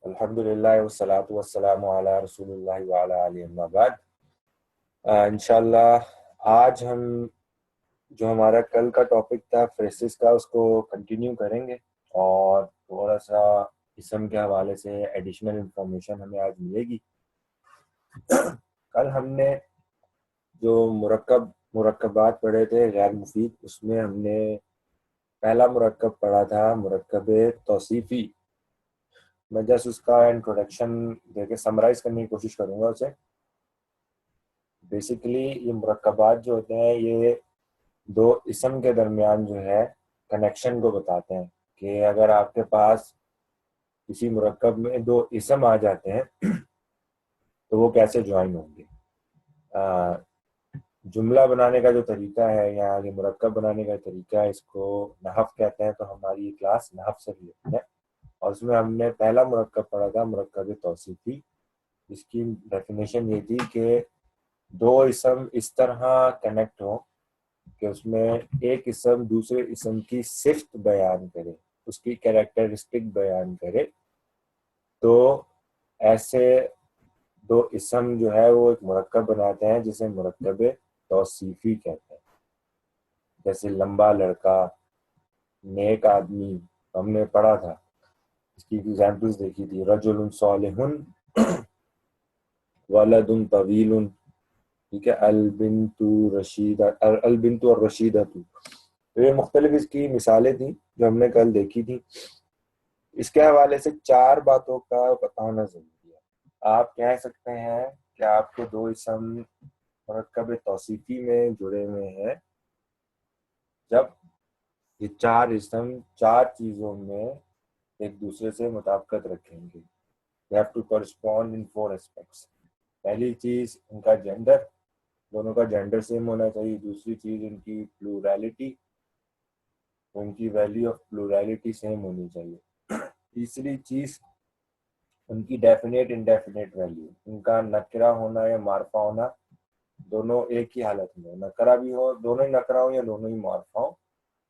अल्हम्दुलिल्लाह वस्सलातु वस्सलामु अला रसूलिल्लाहि व अला आलिहि अम्मा बाद। इंशाल्लाह आज हम जो हमारा कल का टॉपिक था फ्रेसेस का उसको कंटिन्यू करेंगे और थोड़ा सा इसम के हवाले से एडिशनल इंफॉर्मेशन हमें आज मिलेगी। कल हमने जो मुरक्कबात पढ़े थे गैर मुफीद, उसमें हमने पहला मुरक्कब पढ़ा था मुरक्कब तौसीफ़ी। मैं जस्ट उसका इंट्रोडक्शन देके समराइज करने की कोशिश करूंगा उसे। बेसिकली ये मुरक्कबात जो होते हैं ये दो इसम के दरमियान जो है कनेक्शन को बताते हैं कि अगर आपके पास किसी मुरक्कब में दो इसम आ जाते हैं तो वो कैसे ज्वाइन होंगे। जुमला बनाने का जो तरीका है या ये मुरक्कब बनाने का तरीका है, इसको नहव कहते हैं। तो हमारी ये क्लास नहव से रिलेटेड है और उसमें हमने पहला मुरक्कब पढ़ा था मुरक्कब तौसीफ़ी। इसकी डेफिनेशन ये थी कि दो इसम इस तरह कनेक्ट हो कि उसमें एक इसम दूसरे इसम की सिफ्त बयान करे, उसकी कैरेक्टरिस्टिक बयान करे। तो ऐसे दो इसम जो है वो एक मुरक्कब बनाते हैं जिसे मुरक्कब तौसीफ़ी कहते हैं। जैसे लंबा लड़का, नेक आदमी, हमने पढ़ा था। इसकी एग्जाम्पल्स देखी थी, रजुलुन सालिहुन, वलदुन तवीलुन, ठीक है, अलबिंतु रशीदा, अलबिंतु और रशीदतु। तो ये मुख्तलिफ इसकी मिसालें थी जो हमने कल देखी थी। इसके हवाले से चार बातों का बताना जरूरी है। आप कह सकते हैं कि आपके दो इसम मुरक्कब तौसीफ़ी में जुड़े हुए हैं जब ये चार इसम चार चीजों में एक दूसरे से मुताबिकत रखेंगे। They have to correspond in four aspects। पहली चीज उनका जेंडर, दोनों का जेंडर सेम होना चाहिए। दूसरी चीज उनकी प्लूरैलिटी, उनकी वैल्यू ऑफ प्लूरैलिटी सेम होनी चाहिए। तीसरी चीज उनकी डेफिनेट इंडेफिनेट वैल्यू, उनका नकरा होना या मारफा होना, दोनों एक ही हालत में, नकरा भी हो, दोनों ही नकरा हो या दोनों ही मारफा हो।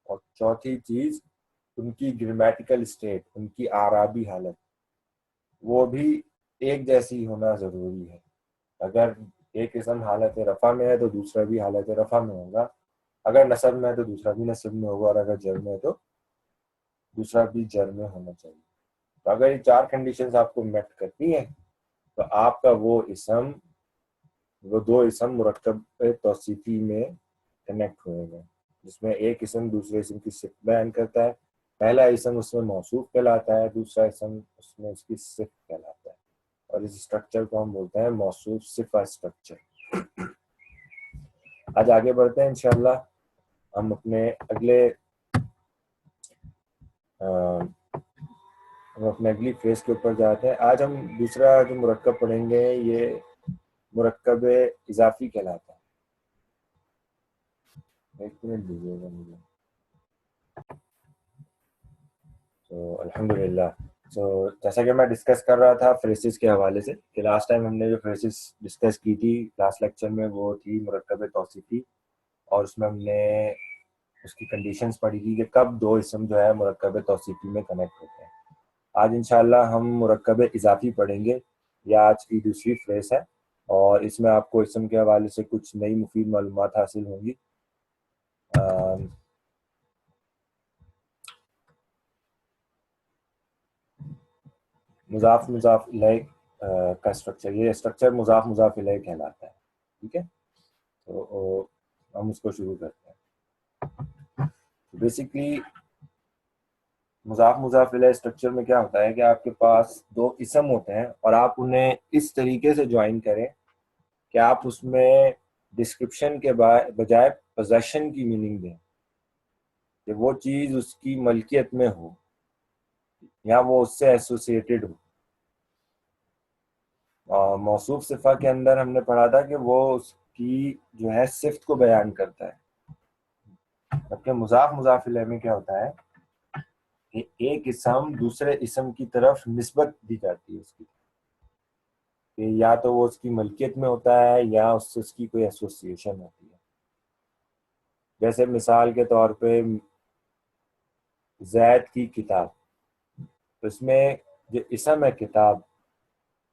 और चौथी चीज उनकी ग्रामेटिकल स्टेट, उनकी आराबी हालत, वो भी एक जैसी होना जरूरी है। अगर एक इसम हालत रफा में है तो दूसरा भी हालत रफा में होगा, अगर नसब में है तो दूसरा भी नसब में होगा, और अगर जर में है तो दूसरा भी जर में होना चाहिए। तो अगर ये चार कंडीशंस आपको मेट करती हैं तो आपका वो दो इसम मुरक्कब तौसीफ़ी में कनेक्ट होएगा, जिसमें एक इसम दूसरे इसम की सिफ़त बयान करता है। पहला इसम उसमें मौसूफ कहलाता है, दूसरा इसम उसमें उसकी सिफ़त कहलाता है। और इस स्ट्रक्चर को हम बोलते हैं मौसूफ सिफ़ा स्ट्रक्चर। आज आगे बढ़ते हैं इंशाल्लाह। हम अपने अगली फेज के ऊपर जाते हैं। आज हम दूसरा जो मुरक्कब पढ़ेंगे ये मुरक्कब इजाफी कहलाता है। एक मिनट दीजिएगा मुझे। तो अल्हम्दुलिल्लाह, जैसा कि मैं डिस्कस कर रहा था फ्रेसेस के हवाले से कि लास्ट टाइम हमने जो फ्रेसेस डिस्कस की थी क्लास लेक्चर में वो थी मुरक्कब तौसीफ़ी, और उसमें हमने उसकी कंडीशंस पढ़ी थी कि कब दो इसम जो है मुरक्कब तौसीफ़ी में कनेक्ट होते हैं। आज इंशाल्लाह हम मुरक्कब इजाफी पढ़ेंगे। यह आज की दूसरी फ्रेस है और इसमें आपको इसम के हवाले से कुछ नई मुफीद मालूमात हासिल होंगी। मुजाफ मुजाफ इलैह का स्ट्रक्चर, ये स्ट्रक्चर मुजाफ मुजाफ इलैह कहलाता है। ठीक है, तो हम उसको शुरू करते हैं। बेसिकली मुजाफ मुजाफ इलैह स्ट्रक्चर में क्या होता है कि आपके पास दो इसम होते हैं और आप उन्हें इस तरीके से ज्वाइन करें कि आप उसमें डिस्क्रिप्शन के बजाय पोजेशन की मीनिंग दें, कि वो चीज उसकी मलकियत में हो या वो उससे एसोसिएटेड हो। और मौसूफ सिफा के अंदर हमने पढ़ा था कि वो उसकी जो है सिफ्त को बयान करता है, जबकि मुजाफ मुजाफ इलैह में क्या होता है कि एक इसम दूसरे इसम की तरफ निस्बत दी जाती है उसकी, कि या तो वो उसकी मलकियत में होता है या उससे उसकी कोई एसोसिएशन होती है। जैसे मिसाल के तौर पे जैद की किताब, तो इसमें जो इसम है किताब,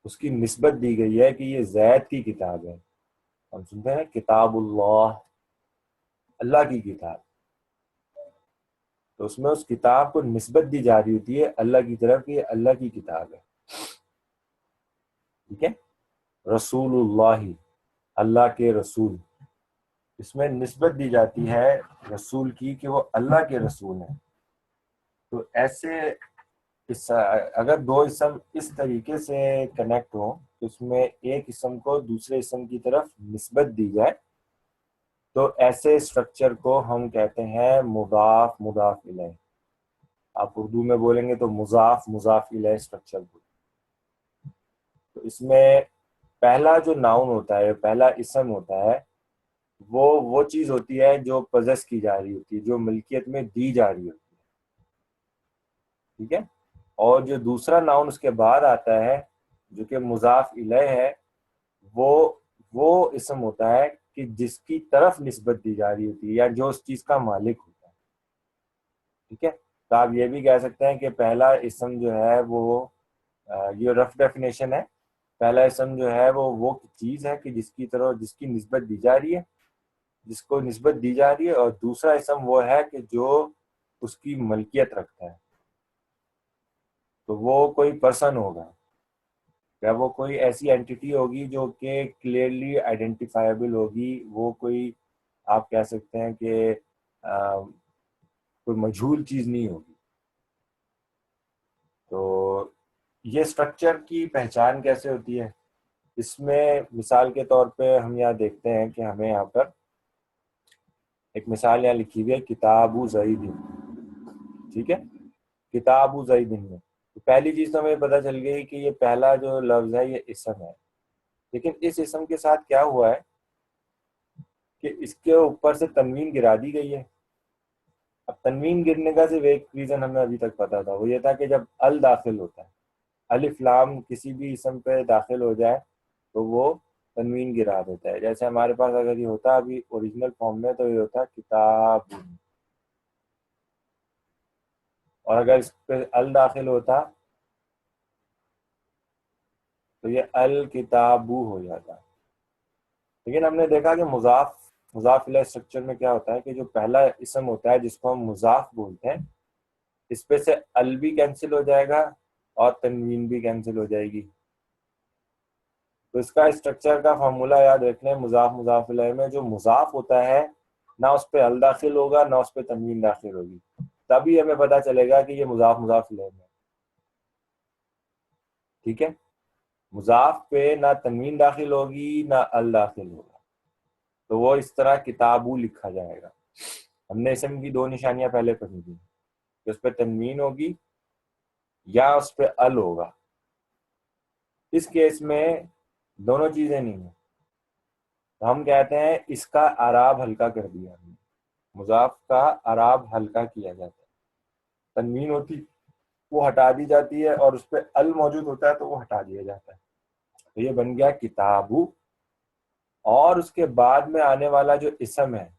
उसकी निस्बत दी गई है कि ये जैद की किताब है। हम सुनते हैं किताबुल्लाह, अल्लाह की किताब, तो उसमें उस किताब को निस्बत दी जा रही होती है अल्लाह की तरफ कि ये अल्लाह की किताब है। ठीक है। रसूलुल्लाह, अल्लाह के रसूल, इसमें निस्बत दी जाती है रसूल की कि वो अल्लाह के रसूल हैं। तो ऐसे अगर दो इसम इस तरीके से कनेक्ट हो तो उसमें एक इसम को दूसरे इसम की तरफ निस्बत दी जाए, तो ऐसे स्ट्रक्चर को हम कहते हैं मुदाफ मुदाफ इलैह। आप उर्दू में बोलेंगे तो मुजाफ मुजाफ इलैह स्ट्रक्चर। तो इसमें पहला जो नाउन होता है, पहला इसम होता है, वो चीज होती है जो पजेस की जा रही होती है, जो मिल्कियत में दी जा रही होती है। ठीक है। और जो दूसरा नाउन उसके बाद आता है जो कि मुजाफ इलैह है, वो वो इसम होता है कि जिसकी तरफ निस्बत दी जा रही होती है या जो उस चीज का मालिक होता है। ठीक है। तो आप ये भी कह सकते हैं कि पहला इसम जो है वो ये रफ डेफिनेशन है, पहला इसम जो है वो चीज है कि जिसकी तरफ जिसकी निस्बत दी जा रही है, जिसको निस्बत दी जा रही है, और दूसरा इसम वो है कि जो उसकी मलकियत रखता है। तो वो कोई पर्सन होगा या वो कोई ऐसी एंटिटी होगी जो कि क्लियरली आइडेंटिफाइबल होगी, वो कोई आप कह सकते हैं कि कोई मजहूल चीज नहीं होगी। तो ये स्ट्रक्चर की पहचान कैसे होती है, इसमें मिसाल के तौर पे हम यहाँ देखते हैं कि हमें यहाँ पर एक मिसाल यहाँ लिखी हुई है किताबु ज़ैदिन। ठीक है। किताबु ज़ैदिन में तो पहली चीज तो हमें पता चल गई कि ये पहला जो लफ्ज है ये इसम है। लेकिन इस इसम के साथ क्या हुआ है कि इसके ऊपर से तनवीन गिरा दी गई है। अब तनवीन गिरने का सिर्फ एक रीजन हमें अभी तक पता था, वो ये था कि जब अल दाखिल होता है, अलिफ लाम किसी भी इसम पे दाखिल हो जाए तो वो तनवीन गिरा देता है। जैसे हमारे पास अगर ये होता अभी ओरिजिनल फॉर्म में तो ये होता किताब, और अगर इस पे अल दाखिल होता तो ये अल किताबू हो जाता। लेकिन हमने देखा कि मुजाफ मुजाफ इलैह स्ट्रक्चर में क्या होता है कि जो पहला इसम होता है जिसको हम मुजाफ बोलते हैं, इस पे से अल भी कैंसिल हो जाएगा और तनवीन भी कैंसिल हो जाएगी। तो इसका स्ट्रक्चर का फार्मूला याद रखना है, मुजाफ मुजाफ इलैह में जो मुजाफ होता है ना उस पे अल दाखिल होगा ना उस पे तनवीन दाखिल होगी, तभी हमें पता चलेगा कि ये मुजाफ मुजाफ इलैह में। ठीक है। मुजाफ पे ना तनवीन दाखिल होगी ना अल दाखिल होगा, तो वो इस तरह किताबू लिखा जाएगा। हमने इसम की दो निशानियां पहले पढ़ी थी कि उस पर तनवीन होगी या उस पर अल होगा। इस केस में दोनों चीजें नहीं है, तो हम कहते हैं इसका आराब हल्का कर दिया हमने, मुजाफ का आराब हल्का किया जाता है। तनवीन होती वो हटा दी जाती है और उस पर अल मौजूद होता है तो वो हटा दिया जाता है। तो ये बन गया किताबू। और उसके बाद में आने वाला जो इसम है,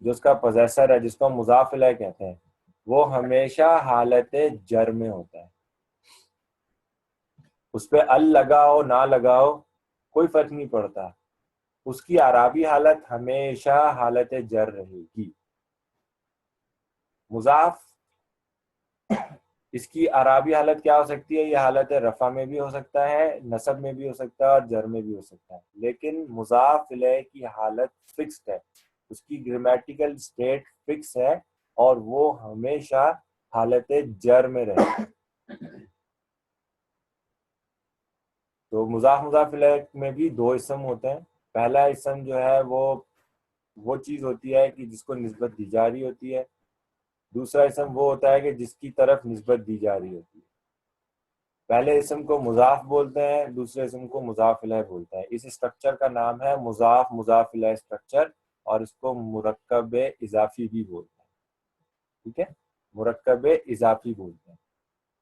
जो उसका पोजेसर है, जिसको हम मुजाफ इलैह कहते हैं, वो हमेशा हालत जर में होता है। उस पर अल लगाओ ना लगाओ कोई फर्क नहीं पड़ता, उसकी आराबी हालत हमेशा हालत जर रहेगी। मुजाफ इसकी आराबी हालत क्या हो सकती है, ये हालत रफा में भी हो सकता है, नसब में भी हो सकता है और जर में भी हो सकता है। लेकिन मुजाफ इलैह की हालत फिक्स्ड है, उसकी ग्रामेटिकल स्टेट फिक्स है और वो हमेशा हालत जर में रहेगा। तो मुजाफ मुजाफ इलैह में भी दो इसम होते हैं। पहला इसम जो है वो चीज होती है कि जिसको निस्बत दी जा रही होती है। दूसरा इसम वो होता है कि जिसकी तरफ निस्बत दी जा रही होती है। पहले इसम को मुजाफ बोलते हैं, दूसरे इसम को मुजाफ इलैह बोलते हैं। इस स्ट्रक्चर का नाम है मुजाफ मुजाफ इलैह स्ट्रक्चर, और इसको मुरक्कब इजाफी भी बोलते हैं। ठीक है। मुरक्कब इजाफी बोलते हैं।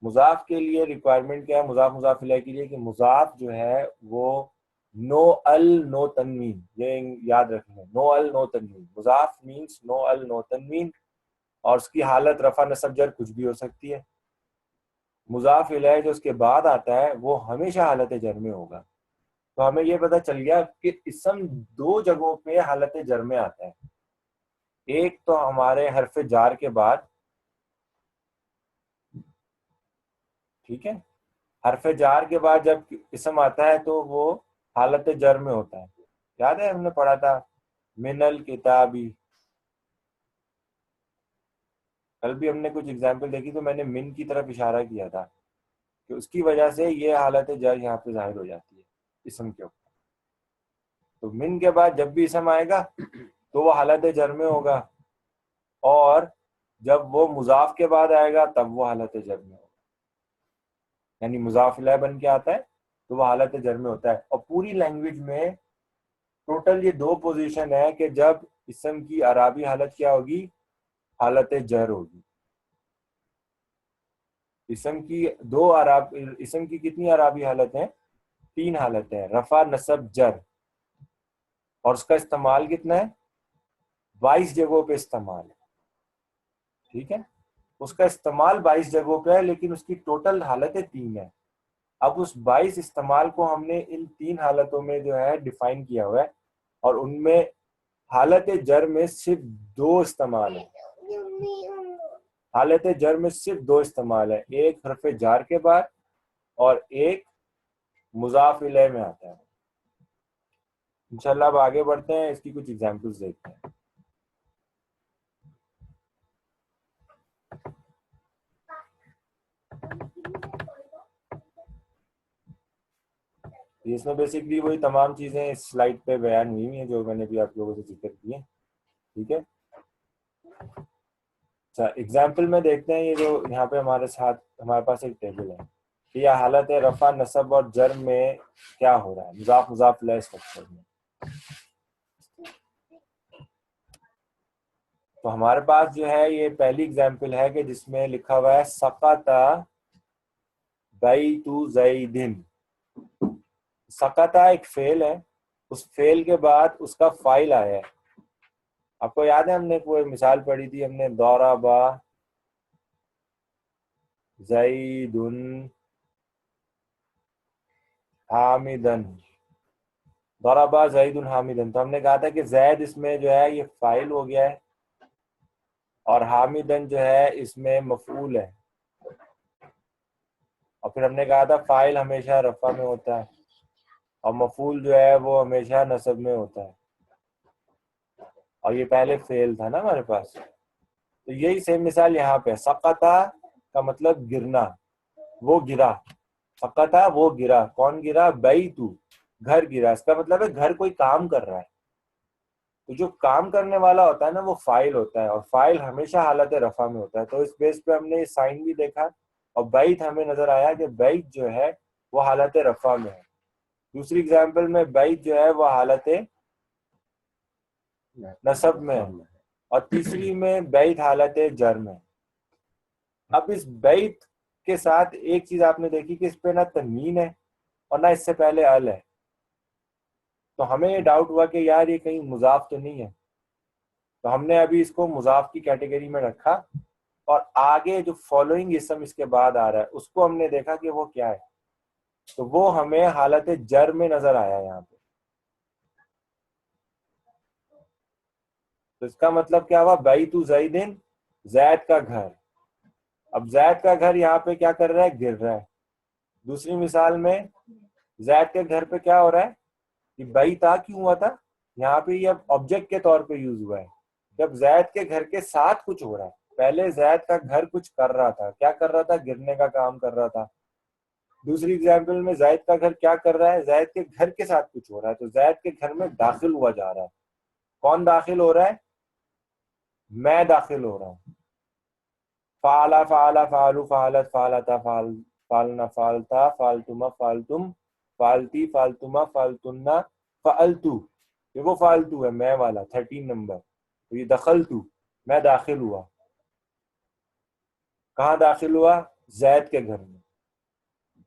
मुजाफ के लिए रिक्वायरमेंट क्या है मुजाफ मुजाफ इलैह के लिए, कि मुजाफ जो है वो नो अल नो तनवीन, ये याद रखना, नो अल नो तनवीन। मुजाफ मीन्स नो अल नो तनवीन, और उसकी हालत रफा नसब जर कुछ भी हो सकती है। मुजाफ इलैह जो उसके बाद आता है वो हमेशा हालत जर में होगा। तो हमें ये पता चल गया कि इसम दो जगहों पे हालत जर में आता है। एक तो हमारे हरफ जार के बाद, ठीक है, हरफ जार के बाद जब इसम आता है तो वो हालत जर में होता है। याद है हमने पढ़ा था मिनल किताबी, कल भी हमने कुछ एग्जाम्पल देखी तो मैंने मिन की तरफ इशारा किया था कि उसकी वजह से ये हालत जर यहाँ पे जाहिर हो जाती है इसम के ऊपर। तो मिन के बाद जब भी इसम आएगा तो वो हालत जर में होगा, और जब वो मुजाफ के बाद आएगा तब वो हालत जर में होगा, यानी मुजाफ इलैह बन के आता है तो वो हालत जर में होता है। और पूरी लैंग्वेज में टोटल ये दो पोजीशन है कि जब इसम की अराबी हालत क्या होगी, हालत जर होगी। इसम की दो अराब इसम की कितनी अराबी हालत है, तीन हालत है, रफा नसब जर, और उसका इस्तेमाल कितना है, 22 जगहों पे इस्तेमाल है, ठीक है। उसका इस्तेमाल 22 जगहों पे है लेकिन उसकी टोटल हालतें तीन है। अब उस 22 इस्तेमाल को हमने इन तीन हालतों में जो है डिफाइन किया हुआ है, और उनमें हालत जर में सिर्फ दो इस्तेमाल है। हालत जर में सिर्फ दो इस्तेमाल है, एक हरफ जार के बाद और एक मुजाफ इलैह में आता है। इंशाल्लाह अब आगे बढ़ते हैं, इसकी कुछ एग्जांपल्स देखते हैं। इसमें बेसिकली वही तमाम चीजें इस स्लाइड पे बयान हुई हैं जो मैंने भी आप लोगों से जिक्र किए, ठीक है। अच्छा, एग्जाम्पल में देखते हैं, ये जो यहाँ पे हमारे साथ हमारे पास एक टेबल है कि यह हालत है रफा नसब और जर में क्या हो रहा है मुजाफ मुजाफ इलैह स्ट्रक्चर में। तो हमारे पास जो है ये पहली एग्जाम्पल है कि जिसमें लिखा हुआ है सकता बैतु ज़ैदिन। सकता एक फेल है, उस फेल के बाद उसका फाइल आया है। आपको याद है हमने कोई मिसाल पढ़ी थी, हमने दौराबा ज़ैदुन हामिदन, दौराबा ज़ैदुन हामिदन। तो हमने कहा था कि जैद इसमें जो है ये फाइल हो गया है और हामिदन जो है इसमें मफूल है। और फिर हमने कहा था फाइल हमेशा रफा में होता है और मफूल जो है वो हमेशा नसब में होता है, और ये पहले फेल था ना हमारे पास। तो यही सेम मिसाल यहाँ पे, सकता का मतलब गिरना, वो गिरा, सकता वो गिरा, कौन गिरा, बैतु घर गिरा, इसका मतलब है घर कोई काम कर रहा है। तो जो काम करने वाला होता है ना वो फाइल होता है, और फाइल हमेशा हालत रफा में होता है। तो इस बेस पे हमने साइन भी देखा, और बैत हमें नजर आया कि बैत जो है वो हालत रफा में है। दूसरी एग्जाम्पल में बैत जो है वो हालत नसब में है, और तीसरी में बैत हालत जर में। अब इस बैत के साथ एक चीज आपने देखी कि इस पे ना तनवीन है और ना इससे पहले अल है। तो हमें ये डाउट हुआ कि यार ये कहीं मुजाफ तो नहीं है। तो हमने अभी इसको मुजाफ की कैटेगरी में रखा, और आगे जो फॉलोइंग इसम इसके बाद आ रहा है उसको हमने देखा कि वो क्या है। तो वो हमें हालत जर में नजर आया यहाँ पे। तो इसका मतलब क्या हुआ, बैतु ज़ैदिन, जैद का घर। अब जैद का घर यहाँ पे क्या कर रहा है, गिर रहा है। दूसरी मिसाल में जैद के घर पे क्या हो रहा है, कि बैता क्यों हुआ था, यहाँ पे ये ऑब्जेक्ट के तौर पे यूज हुआ है। जब जैद के घर के साथ कुछ हो रहा है, पहले जैद का घर कुछ कर रहा था, क्या कर रहा था, गिरने का काम कर रहा था। दूसरी एग्जाम्पल में जैद का घर क्या कर रहा है, जैद के घर के साथ कुछ हो रहा है, तो जैद के घर में दाखिल हुआ जा रहा है। कौन दाखिल हो रहा है, मैं दाखिल हो रहा हूँ। फाला फाला फालू फालत फालता फाल फालना फालता फालतुमा फालतुम फालती फालतुमा फालतुन्ना फालतू, ये वो फालतू है मैं वाला 13 नंबर। तो ये दखल तू, मैं दाखिल हुआ। कहाँ दाखिल हुआ, जैद के घर में।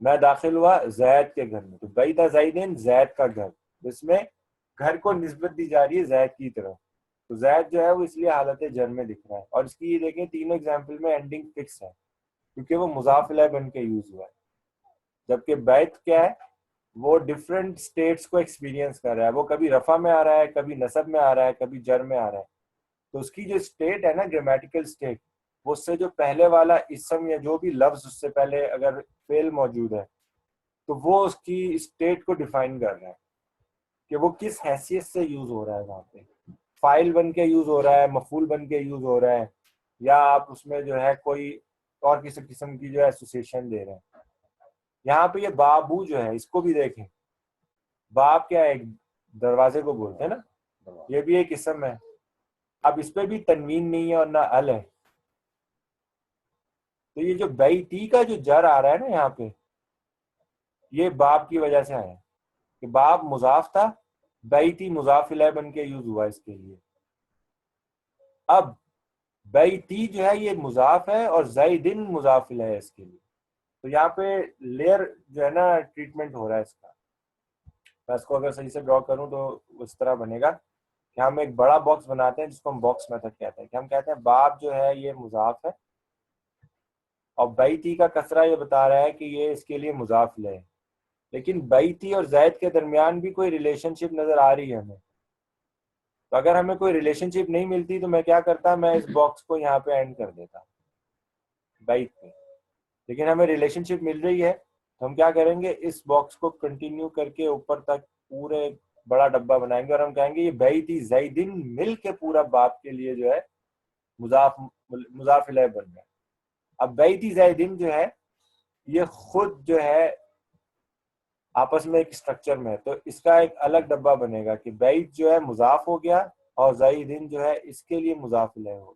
मैं दाखिल हुआ जैद के घर में। तो बैता ज़ैदिन, जैद का घर, इसमें घर को निस्बत दी जा रही है जैद की तरफ। तो जैद जो है वो इसलिए हालत जर में दिख रहा है। और इसकी ये देखें तीनों एग्जाम्पल में एंडिंग फिक्स है। क्योंकि वो मुजाफ इलैह बन के यूज हुआ है। जबकि बैत क्या है, वो डिफरेंट स्टेट्स को एक्सपीरियंस कर रहा है, वो कभी रफा में आ रहा है, कभी नसब में आ रहा है, कभी जर में आ रहा है। तो उसकी जो स्टेट है ना, ग्रामेटिकल स्टेट, वो उससे जो पहले वाला इसम या जो भी लफ्ज उससे पहले अगर फेल मौजूद है तो वो उसकी स्टेट को डिफाइन कर रहा है कि वो किस हैसियत से यूज हो रहा है। वहां पे फाइल बन के यूज हो रहा है, मफूल बन के यूज हो रहा है, या आप उसमें जो है कोई और किसी किस्म की जो है एसोसिएशन दे रहे हैं। यहाँ पे ये बाबू जो है, इसको भी देखें, बाब क्या है, एक दरवाजे को बोलते हैं ना, ये भी एक किस्म है। अब इस पे भी तनवीन नहीं है और ना अल है, तो ये जो बैती का जो जर आ रहा है ना यहाँ पे, ये बाब की वजह से आया है कि बाब मुजाफ था, बैती मुजाफ इलैह बन के यूज हुआ इसके लिए। अब बैती जो है ये मुजाफ है और ज़ैदिन मुजाफ इलैह है इसके लिए। तो यहाँ पे लेयर जो है ना ट्रीटमेंट हो रहा है इसका। मैं इसको अगर सही से ड्रॉ करूं तो उस तरह बनेगा कि हम एक बड़ा बॉक्स बनाते हैं जिसको हम बॉक्स मेथड कहते हैं, कि हम कहते हैं बाब जो है ये मुजाफ है और बैती का कसरा ये बता रहा है कि ये इसके लिए मुजाफ है। लेकिन बैती और जैद के दरमियान भी कोई रिलेशनशिप नजर आ रही है हमें। तो अगर हमें कोई रिलेशनशिप नहीं मिलती तो मैं क्या करता, मैं इस बॉक्स को यहाँ पे एंड कर देता बैत पे। लेकिन हमें रिलेशनशिप मिल रही है तो हम क्या करेंगे, इस बॉक्स को कंटिन्यू करके ऊपर तक पूरे बड़ा डब्बा बनाएंगे और हम कहेंगे ये बैती जैदिन मिल के पूरा बाप के लिए जो है मुजाफ मुजाफ इलैह बन गया। अब बैती जैदिन जो है ये खुद जो है आपस में एक स्ट्रक्चर में है, तो इसका एक अलग डब्बा बनेगा कि बैत जो है मुजाफ हो गया और जैदिन जो है इसके लिए मुजाफ इलैह हो गया।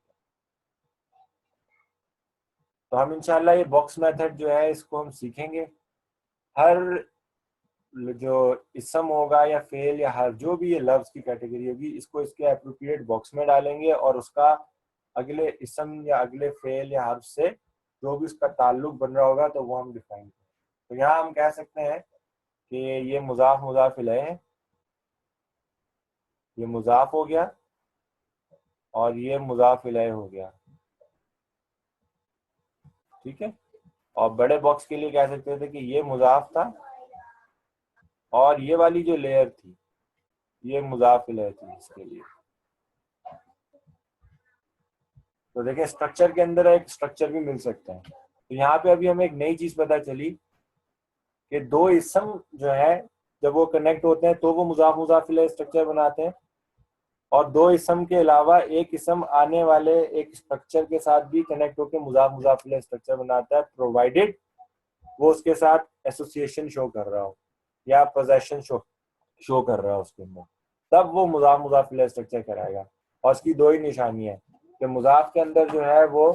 तो हम इंशाल्लाह ये बॉक्स मेथड जो है इसको हम सीखेंगे। हर जो इसम होगा या फेल या हर जो भी ये लफ्ज की कैटेगरी होगी, इसको इसके अप्रोप्रिएट बॉक्स में डालेंगे और उसका अगले इसम या अगले फेल या हर्फ से जो भी उसका ताल्लुक बन रहा होगा तो वो हम डिफाइन करें। तो यहाँ हम कह सकते हैं कि ये मुजाफ मुजाफ इलैह है, ये मुजाफ हो गया और ये मुजाफ इलैह हो गया। ठीक है। और बड़े बॉक्स के लिए कह सकते थे कि ये मुजाफ था और ये वाली जो लेयर थी ये मुजाफ इलैह थी इसके लिए। तो देखिए स्ट्रक्चर के अंदर एक स्ट्रक्चर भी मिल सकता है। तो यहाँ पे अभी हमें एक नई चीज पता चली कि दो इसम जो है जब वो कनेक्ट होते हैं तो वो मुजाफ मुजाफ इलैह स्ट्रक्चर बनाते हैं, और दो इसम के अलावा एक इसम आने वाले एक स्ट्रक्चर के साथ भी कनेक्ट होकर मुजाफ मुजाफ इलैह स्ट्रक्चर बनाता है, प्रोवाइडेड वो उसके साथ एसोसिएशन शो कर रहा हो या पोजेशन शो कर रहा है उसके अंदर, तब वो मुजाफ मुजाफ इलैह स्ट्रक्चर कराएगा। और उसकी दो ही निशानी है कि मुजाफ के अंदर जो है वो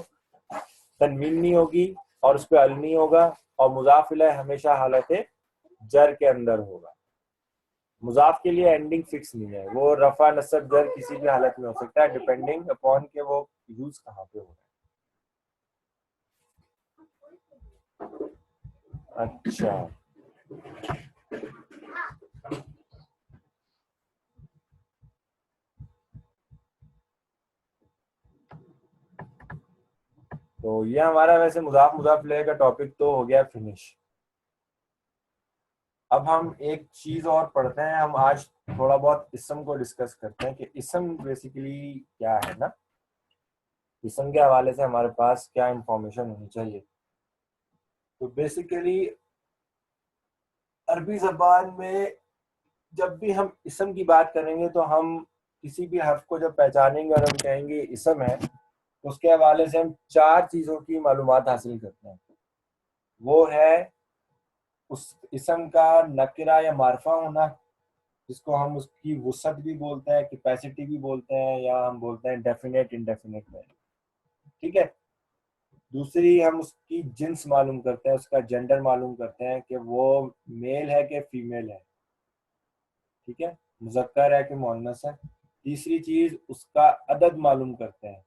तनवीन नहीं होगी और उस पर अल नहीं होगा, और मुजाफ इलैह हमेशा हालत जर के अंदर होगा। मुजाफ के लिए एंडिंग फिक्स नहीं है, वो रफा नसब जर किसी भी हालत में हो सकता है डिपेंडिंग अपॉन के वो यूज कहाँ पे हो रहा है। अच्छा, तो ये हमारा वैसे मुजाफ मुजाफ इलैह का टॉपिक तो हो गया फिनिश। अब हम एक चीज और पढ़ते हैं, हम आज थोड़ा बहुत इसम को डिस्कस करते हैं कि इसम बेसिकली क्या है ना, इसम के हवाले से हमारे पास क्या इंफॉर्मेशन होनी चाहिए। तो बेसिकली अरबी जबान में जब भी हम इसम की बात करेंगे तो हम किसी भी हर्फ को जब पहचानेंगे और हम कहेंगे इसम है, तो उसके हवाले से हम चार चीजों की मालूमात हासिल करते हैं। वो है उस इसम का नकिरा या मारफा होना, जिसको हम उसकी वुसअत भी बोलते हैं, कैपेसिटी भी बोलते हैं, या हम बोलते हैं डेफिनेट इंडेफिनेट में। ठीक है। दूसरी हम उसकी जिन्स मालूम करते हैं, उसका जेंडर मालूम करते हैं कि वो मेल है कि फीमेल है। ठीक है, मुज़क्कर है कि मुअन्नस है। तीसरी चीज उसका अदद मालूम करते हैं,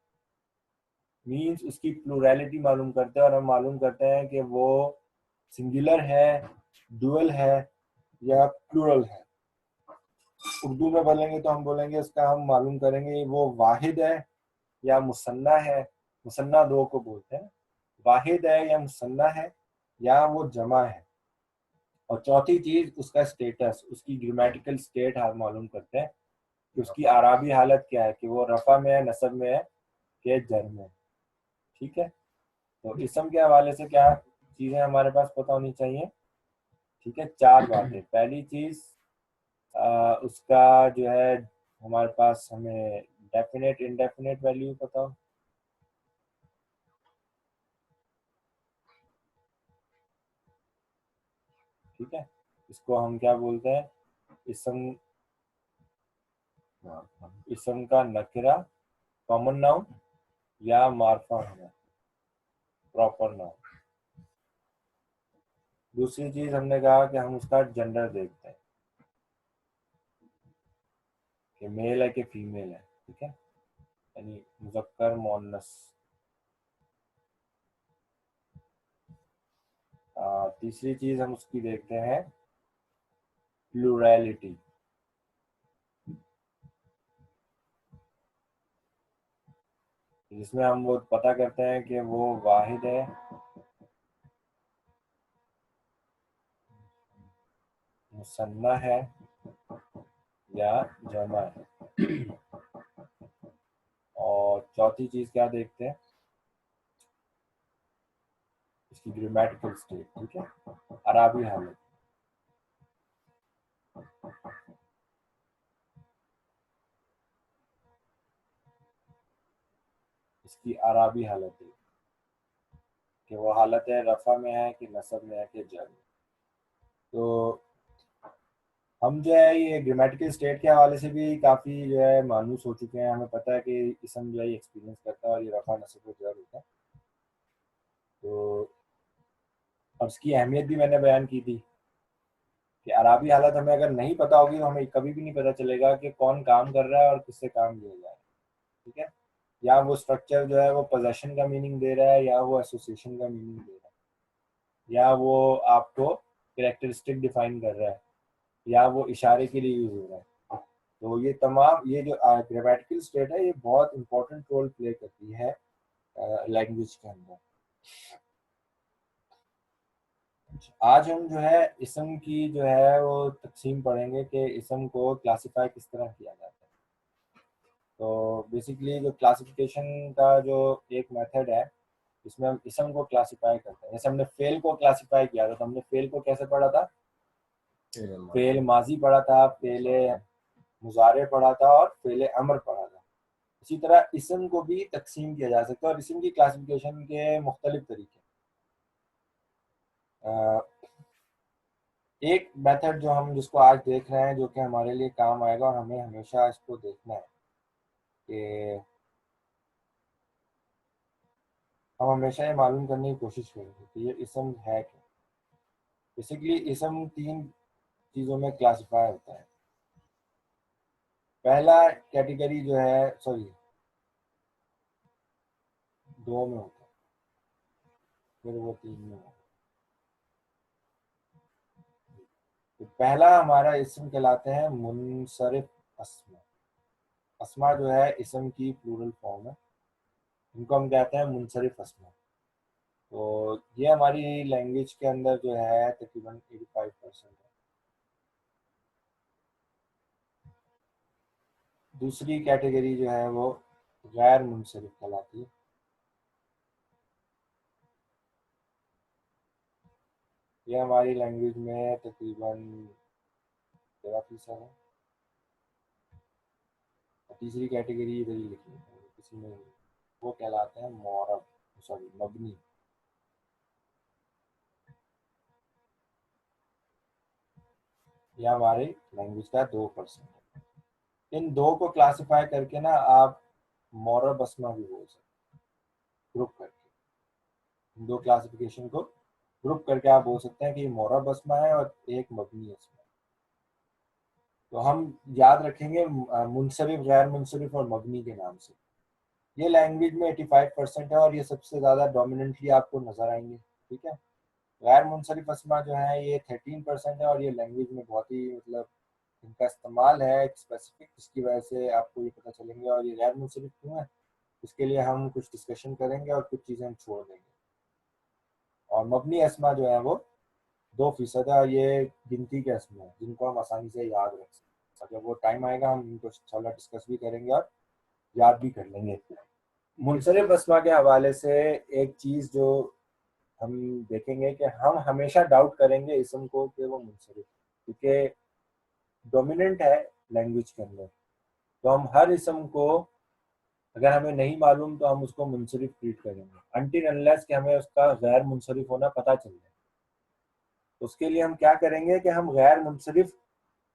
मीन्स उसकी प्लूरैलिटी मालूम करते हैं, और हम मालूम करते हैं कि वो सिंगुलर है, डुअल है या प्लूरल है। उर्दू में बोलेंगे तो हम बोलेंगे उसका हम मालूम करेंगे वो वाहिद है या मुसन्ना है। मुसन्ना दो को बोलते हैं, वाहिद है या मुसन्ना है या वो जमा है। और चौथी चीज उसका स्टेटस, उसकी ग्रामेटिकल स्टेट हम मालूम करते हैं कि उसकी आराबी हालत क्या है, कि वो रफा में है, नसब में है, कि जर में है। ठीक है, तो इसम के हवाले से क्या चीजें हमारे पास पता होनी चाहिए। ठीक है, चार बातें। पहली चीज उसका जो है हमारे पास हमें डेफिनेट इंडेफिनेट वैल्यू पता हो। ठीक है, इसको हम क्या बोलते हैं, इसम, इसम का नकरा, कॉमन नाउन या मार्फा होना, प्रॉपर नाउन। दूसरी चीज हमने कहा कि हम उसका जेंडर देखते हैं कि मेल है कि फीमेल है। ठीक है, यानी मुज़क्कर मुअन्नस। तीसरी चीज हम उसकी देखते हैं प्लूरैलिटी, जिसमें हम वो पता करते हैं कि वो वाहिद है, मुसन्ना है या जमा है। और चौथी चीज क्या देखते हैं, इसकी ग्रामेटिकल स्टेट। ठीक है, अराबी हालत, इसकी अराबी हालत है कि वो हालत है रफा में है कि नसब में है कि जर में। तो हम जो है ये ग्रामेटिकल स्टेट के हवाले से भी काफ़ी जो है मानूस हो चुके हैं। हमें पता है कि इसम जो है एक्सपीरियंस करता है और ये रफा नसब और जर होता है। तो और इसकी अहमियत भी मैंने बयान की थी कि अराबी हालत हमें अगर नहीं पता होगी तो हमें कभी भी नहीं पता चलेगा कि कौन काम कर रहा है और किससे काम लिया जा रहा है। ठीक है, या वो स्ट्रक्चर जो है वो पोजेशन का मीनिंग दे रहा है या वो एसोसिएशन का मीनिंग दे रहा है या वो आपको कैरेक्टरिस्टिक डिफाइन कर रहा है या वो इशारे के लिए यूज हो रहा है। तो ये तमाम ये जो ग्रामेटिकल स्टेट है ये बहुत इंपॉर्टेंट रोल प्ले करती है लैंग्वेज के अंदर। आज हम जो है इसम की जो है वो तकसीम पढ़ेंगे कि इसम को क्लासिफाई किस तरह किया जाता है। तो बेसिकली जो क्लासिफिकेशन का जो एक मेथड है, इसमें हम इसम को क्लासिफाई करते हैं। जैसे हमने फेल को क्लासिफाई किया था, तो हमने फेल को कैसे पढ़ा था, फेल माजी पढ़ा था, फेल मुजारे पढ़ा था और फेल अमर पढ़ा था। इसी तरह इसम को भी तकसीम किया जा सकता है और इसम की क्लासिफिकेशन के मुख्तलिफ तरीके। एक मेथड जो हम जिसको आज देख रहे हैं जो कि हमारे लिए काम आएगा और हमें हमेशा इसको देखना है कि हम हमेशा ये मालूम करने की कोशिश करेंगे कि ये इसम है क्या। बेसिकली इसम तीन चीज़ों में क्लासिफाई होता है। पहला कैटेगरी जो है, सॉरी, दो में होता है, फिर वो तीन में होता है। तो पहला हमारा इसम कहलाते हैं मुनसरिफ अस्मा। अस्मा जो है इसम की प्लूरल फॉर्म है, इनको हम कहते हैं मुनसरिफ अस्मा। तो ये हमारी लैंग्वेज के अंदर जो है तकरीबन 85% है। दूसरी कैटेगरी जो है वो गैर मुनसरिफ कहलाती है। ये हमारी लैंग्वेज में तकरीबन 13% है। और तीसरी कैटेगरी इधर ही लिखी है किसी में, वो कहलाते हैं मौरब, सॉरी मबनी। यह हमारे लैंग्वेज का 2% है। इन दो को क्लासिफाई करके ना आप मौरब अस्मा भी बोल सकते हैं, ग्रुप करके। इन दो क्लासिफिकेशन को ग्रुप करके आप बोल सकते हैं कि ये मौरब अस्मा है और एक मबनी अस्मा है। तो हम याद रखेंगे मुनसरिफ, गैर मुनसरिफ और मबनी के नाम से। ये लैंग्वेज में 85% है और ये सबसे ज़्यादा डोमिनेंटली आपको नजर आएंगे। ठीक है, गैर मुनसरिफ अस्मा जो है ये 13% है और ये लैंग्वेज में बहुत ही मतलब इनका इस्तेमाल है एक स्पेसिफिक, जिसकी वजह से आपको ये पता चलेंगे। और ये गैर मुनसरिफ क्यों है, इसके लिए हम कुछ डिस्कशन करेंगे और कुछ चीज़ें हम छोड़ देंगे। और मबनी अस्मा जो है वो 2% है। ये गिनती के अस्मा है जिनको हम आसानी से याद रख सकते हैं। जब वो टाइम आएगा हम इनको इंशाल्लाह डिस्कस भी करेंगे और याद भी कर लेंगे। मुनसरिफ अस्मा के हवाले से एक चीज़ जो हम देखेंगे कि हम हमेशा डाउट करेंगे इसम को कि वो मुनसरिफ, क्योंकि डोमिनेंट है लैंग्वेज के अंदर। तो हम हर इसम को अगर हमें नहीं मालूम तो हम उसको मुनसरिफ ट्रीट करेंगे अनटिल अनलेस कि हमें उसका गैर मुनसरिफ होना पता चल जाए। तो उसके लिए हम क्या करेंगे कि हम गैर मुनसरिफ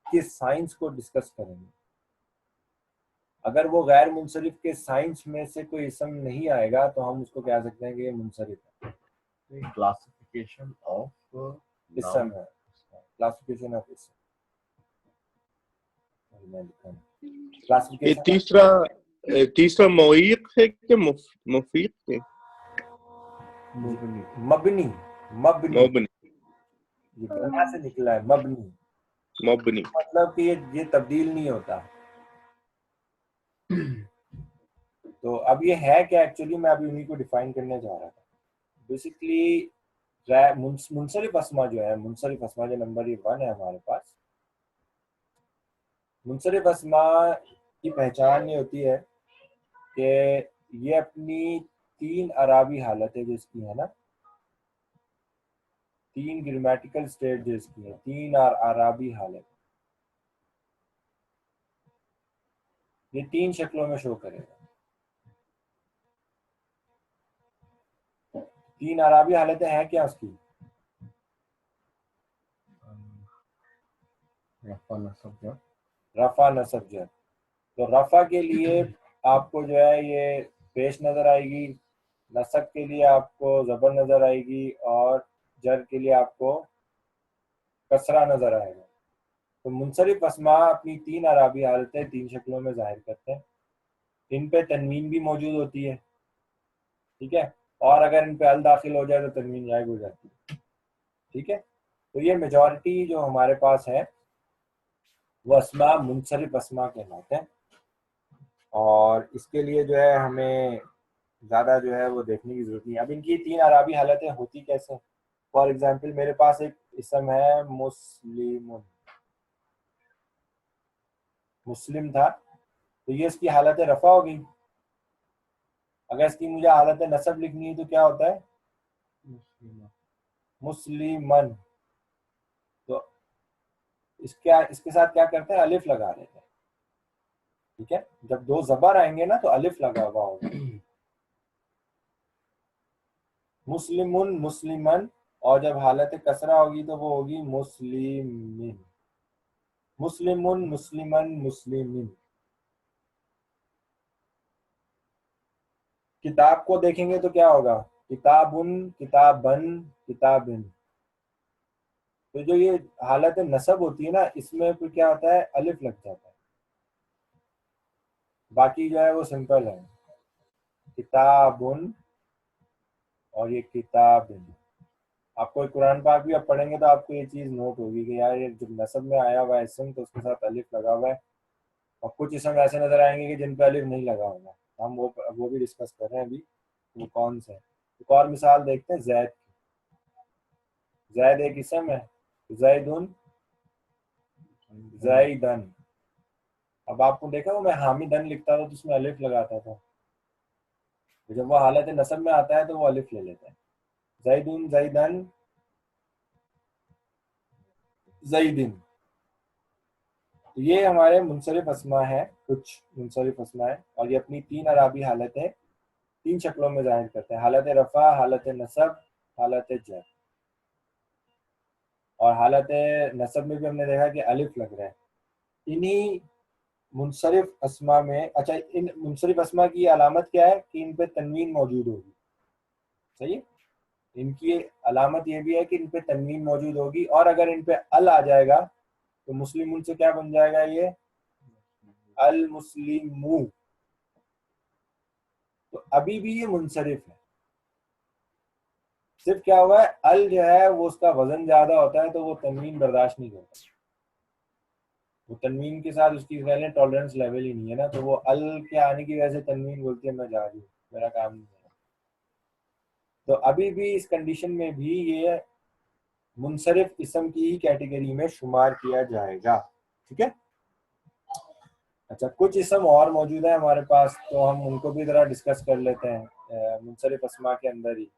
की साइंस को डिस्कस करेंगे। अगर वो गैर मुनसरिफ के साइंस में से कोई इसम नहीं आएगा तो हम उसको कह सकते हैं कि ये मुनसरिफ है। क्लासिफिकेशन ऑफ इसम है, क्लासिफिकेशन ऑफ इसम। ये क्लासिफिकेशन तीसरा मौईक है कि मुफीक है? मबनी मबनी मबनी ये बना से निकला है मबनी, मबनी। मतलब कि ये तब्दील नहीं होता। तो अब ये है क्या एक्चुअली, मैं अभी उन्हीं को डिफाइन करने जा रहा था। बेसिकली मुनसरिफ अस्मा जो है, मुनसरिफ अस्मा जो नंबर 1 है हमारे पास, मुनसरिफ अस्मा की पहचान ये होती है कि ये अपनी 3 अराबी हालतें जो इसकी है ना, 3 ग्रामेटिकल स्टेट जो इसकी है, 3 अराबी हालत, ये 3 शक्लों में शो करेगा। 3 अराबी हालतें हैं क्या उसकी? रफा नसब जर। रफा नसब जर। तो रफा के लिए आपको जो है ये पेश नजर आएगी, नसब के लिए आपको जबर नजर आएगी, और जर के लिए आपको कसरा नजर आएगा। तो मुनसरिफ अस्मा अपनी 3 अराबी हालतें 3 शक्लों में जाहिर करते हैं। इन पे तनवीन भी मौजूद होती है, ठीक है, और अगर इन पे अल दाखिल हो जाए तो तनवीन गायब हो जाती है, ठीक है। तो ये मेजॉरिटी जो हमारे पास है वो अस्मा मुनसरिफ अस्मा कहलाते हैं, और इसके लिए जो है हमें ज़्यादा जो है वो देखने की जरूरत नहीं है। अब इनकी 3 अराबी हालतें होती कैसे? फॉर एग्जाम्पल मेरे पास एक इसम है मुस्लिम, मुस्लिम था, तो ये इसकी हालत रफा हो गई। अगर इसकी मुझे हालत नसब लिखनी है तो क्या होता है? मुस्लिमन। तो इसके साथ क्या करते हैं? अलिफ लगा देते हैं, ठीक है। जब 2 जबर आएंगे ना तो अलिफ लगा हुआ होगा। मुस्लिमुन, मुस्लिमन, और जब हालत कसरा होगी तो वो होगी मुस्लिमिन। मुस्लिमुन, मुस्लिमन, मुस्लिमिन। किताब को देखेंगे तो क्या होगा? किताबुन, किताबन, किताबिन। तो जो ये हालत नसब होती है ना, इसमें फिर क्या होता है? अलिफ लग जाता है। बाकी जो है वो सिंपल है, किताबुन और ये किताबिन। आपको कुरान पाक भी आप पढ़ेंगे तो आपको ये चीज नोट होगी कि यार ये जब नसब में आया हुआ है इसम तो उसके साथ अलिफ लगा हुआ है, और कुछ इसम ऐसे नजर आएंगे कि जिन पे अलिफ नहीं लगा होगा। हम वो भी डिस्कस कर रहे हैं अभी, वो कौन से है। एक और मिसाल देखते हैं जैद की। जैद एक इसम है, जैदुन, जैदन। अब आपको देखा वो मैं हामिदन लिखता था तो उसमें अलिफ लगाता था, तो जब वो हालत नसब में आता है तो वो अलिफ ले लेता है। जैदुन, जैदन, जैदिन। तो ये हमारे मुनसरिफ अस्मा है, कुछ मुनसरिफ अस्मा है, और ये अपनी 3 अराबी हालतें 3 शक्लों में जाहिर करते हैं। हालत रफ़ा, हालत नसब, हालत जर। और हालत नसब में भी हमने देखा कि अलिफ लग रहा है। इन्हीं मुनसरिफ अस्मा में, अच्छा, इन मुनसरिफ अस्मा की अलामत क्या है कि इन पे तनवीन मौजूद होगी, सही है। इनकी अलामत ये भी है कि इन पे तनवीन मौजूद होगी, और अगर इन पे अल आ जाएगा तो मुस्लिम से क्या बन जाएगा? ये अल मुस्लिमू। तो अभी भी ये मुनसरिफ है, सिर्फ क्या हुआ है, अल जो है वो उसका वजन ज्यादा होता है तो वो तनवीन बर्दाश्त नहीं करता। वो तनवीन के साथ उसकी पहले टॉलरेंस लेवल ही नहीं है ना, तो वो अल के आने की वजह से तनवीन बोलती है मैं जा रही हूँ, मेरा काम नहीं है। तो अभी भी इस कंडीशन में भी ये मुनसरिफ इस्म की ही कैटेगरी में शुमार किया जाएगा। ठीक है। अच्छा, कुछ इस्म और मौजूद है हमारे पास, तो हम उनको भी जरा डिस्कस कर लेते हैं मुनसरिफ अस्मा के अंदर ही।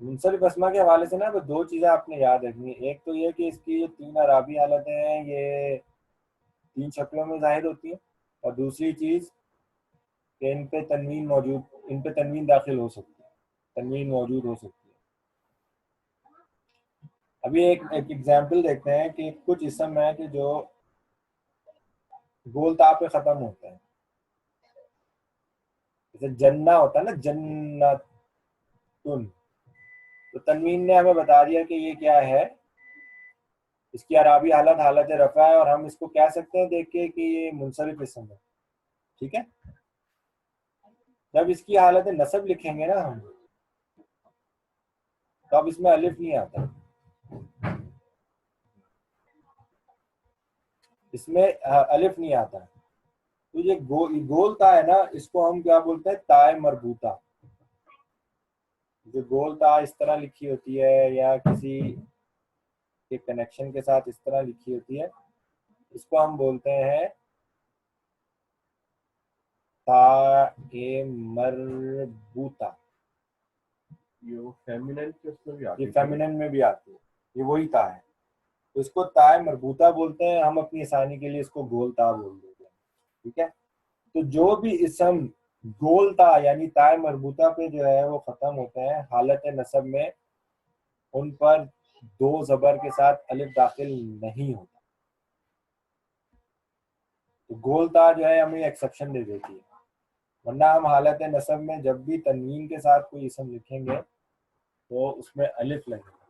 मुनसरिफ अस्मा के हवाले से ना तो दो चीज़ें आपने याद रखनी है। एक तो ये कि इसकी जो तीन अराबी हालतें हैं ये तीन शक्लों में जाहिर होती हैं, और दूसरी चीज़ कि इन पे तनवीन दाखिल हो सकती है, तनवीन मौजूद हो सकती है। अभी एक एग्जाम्पल देखते हैं कि कुछ इस्म है कि जो गोल ता पे ख़त्म होते हैं। जैसे जन्ना होता है ना, जन्नतुन, तो तनवीन ने हमें बता दिया कि ये क्या है, इसकी अराबी हालत हालत रफ़ा है, और हम इसको कह सकते हैं देख के कि ये मुनसरिफ इस्म है। ठीक है। जब इसकी हालत नसब लिखेंगे ना हम, तो अब इसमें अलिफ नहीं आता, इसमें अलिफ नहीं आता। तो ये गोल ता है ना, इसको हम क्या बोलते हैं, ताए मरबूता। जो गोल ता इस तरह लिखी होती है या किसी के कनेक्शन के साथ इस तरह लिखी होती है, इसको हम बोलते हैं ताए मरबूता। ये फेमिनिन के उसमें भी आती ये है। फेमिनिन में भी आती है, ये वही ता है, तो इसको ताए मरबूता बोलते हैं। हम अपनी आसानी के लिए इसको गोल ता बोल देते हैं। ठीक है। तो जो भी इसम गोल ता यानी ताए मरबूता पे जो है वो खत्म होते हैं हालत नसब में, उन पर दो जबर के साथ अलिफ दाखिल नहीं होता। तो गोल ता जो है हमें एक्सेप्शन दे देती है, वरना हम हालत नसब में जब भी तनवीन के साथ कोई इसम लिखेंगे तो उसमें अलिफ लगेगा।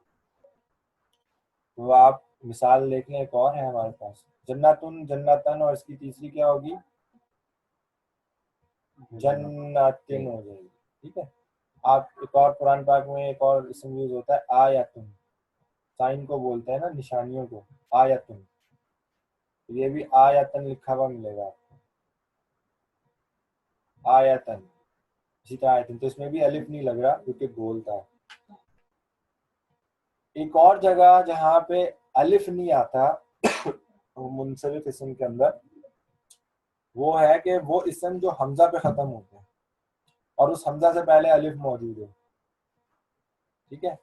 तो आप मिसाल देख लें, एक और है हमारे पास, जन्नतुन, जन्नतन, और इसकी तीसरी क्या होगी, जन्नतिन हो जाएगी। ठीक है। आप एक और कुरान पाक में एक और इसम यूज होता है आयतुन, साइन को बोलते हैं ना, निशानियों को, आयतुन। तो ये भी आयतन लिखा हुआ मिलेगा आपको, आयतन, इसी तरह आयतन। तो इसमें भी अलिफ नहीं लग रहा क्योंकि गोल था। एक और जगह जहां पे अलिफ नहीं आता मुनसरिफ इसम के अंदर, वो है कि वो इसम जो हमजा पे खत्म होते हैं और उस हमजा से पहले अलिफ मौजूद हो। ठीक है।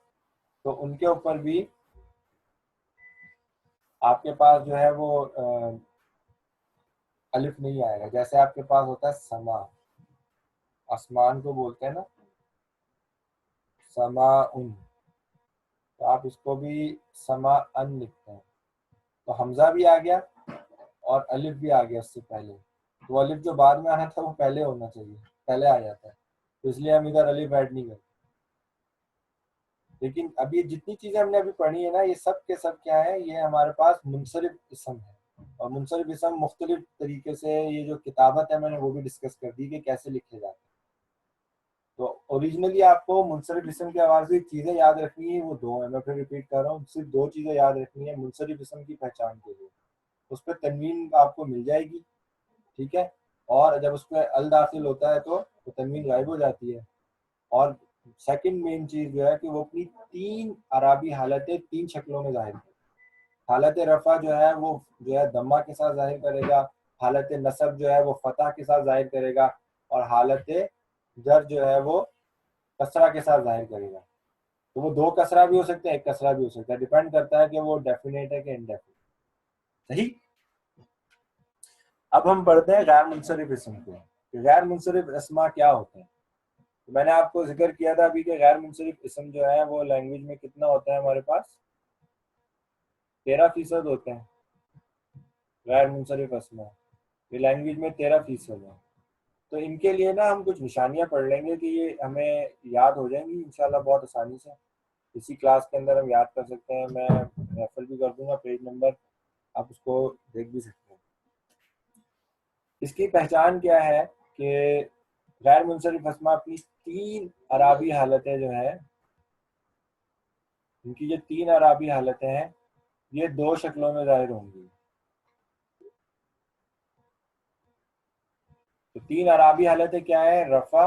तो उनके ऊपर भी आपके पास जो है वो अलिफ नहीं आएगा। जैसे आपके पास होता है समा, आसमान को बोलते हैं ना, समा उन, तो आप इसको भी समा अन लिखते हैं। तो हमजा भी आ गया और अलिफ भी आ गया उससे पहले। तो अलिफ जो बाद में आना था वो पहले होना चाहिए, पहले आ जाता है, तो इसलिए हम इधर अलिफ ऐड नहीं करते। लेकिन अभी जितनी चीजें हमने अभी पढ़ी है ना, ये सब के सब क्या है, ये हमारे पास मुनसरिफ इसम है। और मुनसरिफ इसम मुख्तलिफ तरीके से, ये जो किताबत है मैंने वो भी डिस्कस कर दी कि कैसे लिखे जाते हैं। तो ओरिजिनली आपको मुनसरिफ इसम के हवाले से चीज़ें याद रखनी है, वो दो है। मैं फिर रिपीट कर रहा हूँ, सिर्फ दो चीज़ें याद रखनी है मुनसरिफ इसम की पहचान के लिए। उस पर तनवीन आपको मिल जाएगी। ठीक है। और जब उस पर अल दाखिल होता है तो तनवीन गायब हो जाती है। और सेकंड मेन चीज़ जो है कि वो अपनी तीन अराबी हालतें तीन शक्लों में जाहिर करेगा। हालत रफ़ा जो है वो जो है दम्मा के साथ जाहिर करेगा, हालत नसब जो है वो फतह के साथ जाहिर करेगा, और हालत जर जो है वो कसरा के साथ जाहिर करेगा। तो वो दो कसरा भी हो सकते हैं, एक कसरा भी हो सकता है, डिपेंड करता है कि वो डेफिनेट है कि इनडेफिनेट। सही। अब हम पढ़ते हैं गैर मुनसरिफ इसम को। गैर मुनसरिफ अस्मा क्या होते हैं। तो मैंने आपको जिक्र किया था अभी कि गैर मुनसरिफ इसम जो है वो लैंग्वेज में कितना होता है, हमारे पास 13% होते हैं गैर मुनसरिफ अस्मा। ये लैंग्वेज में 13% है। तो इनके लिए ना हम कुछ निशानियां पढ़ लेंगे कि ये हमें याद हो जाएंगी इंशाल्लाह बहुत आसानी से। इसी क्लास के अंदर हम याद कर सकते हैं, मैं रेफर भी कर दूंगा पेज नंबर, आप उसको देख भी सकते हैं। इसकी पहचान क्या है कि गैर मुनसरिफ अस्मा अपनी तीन अराबी हालतें जो है, इनकी जो तीन अराबी हालतें हैं ये दो शक्लों में जाहिर होंगी। तो तीन अराबी हालतें क्या है? रफा,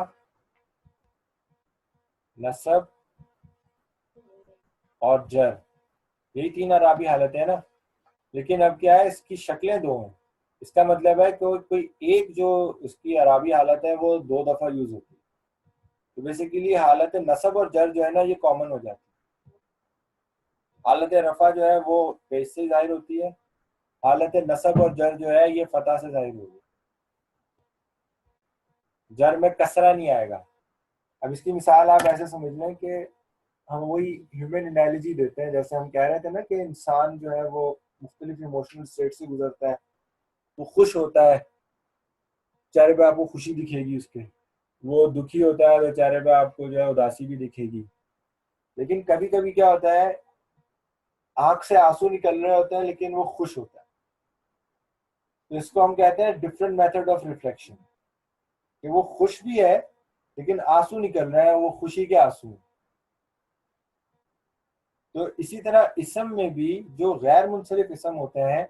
नसब और जर, यही तीन अराबी हालतें हैं ना। लेकिन अब क्या है, इसकी शक्लें दो हैं। इसका मतलब है कि कोई एक जो इसकी अराबी हालत है वो दो दफा यूज होती है। तो बेसिकली हालत नसब और जर जो है ना ये कॉमन हो जाती है। हालत रफा जो है वो पेश से जाहिर होती है, हालत नसब और जर जो है ये फतह से जाहिर होगी। जर में कसरा नहीं आएगा। अब इसकी मिसाल आप ऐसे समझ लें कि हम वही ह्यूमन एनालॉजी देते हैं, जैसे हम कह रहे थे ना कि इंसान जो है वो मुख्तलिफ इमोशनल स्टेट से गुजरता है। वो खुश होता है, चेहरे पे आपको खुशी दिखेगी उसके। वो दुखी होता है तो चेहरे पे आपको जो है उदासी भी दिखेगी। लेकिन कभी कभी क्या होता है, आंख से आंसू निकल रहे होते हैं लेकिन वो खुश होता है। तो इसको हम कहते हैं डिफरेंट मेथड ऑफ रिफ्लेक्शन, कि वो खुश भी है लेकिन आंसू निकल रहे हैं, वो खुशी के आंसू हैं। तो इसी तरह इसम में भी जो गैर मुनसरिफ इसम होते हैं,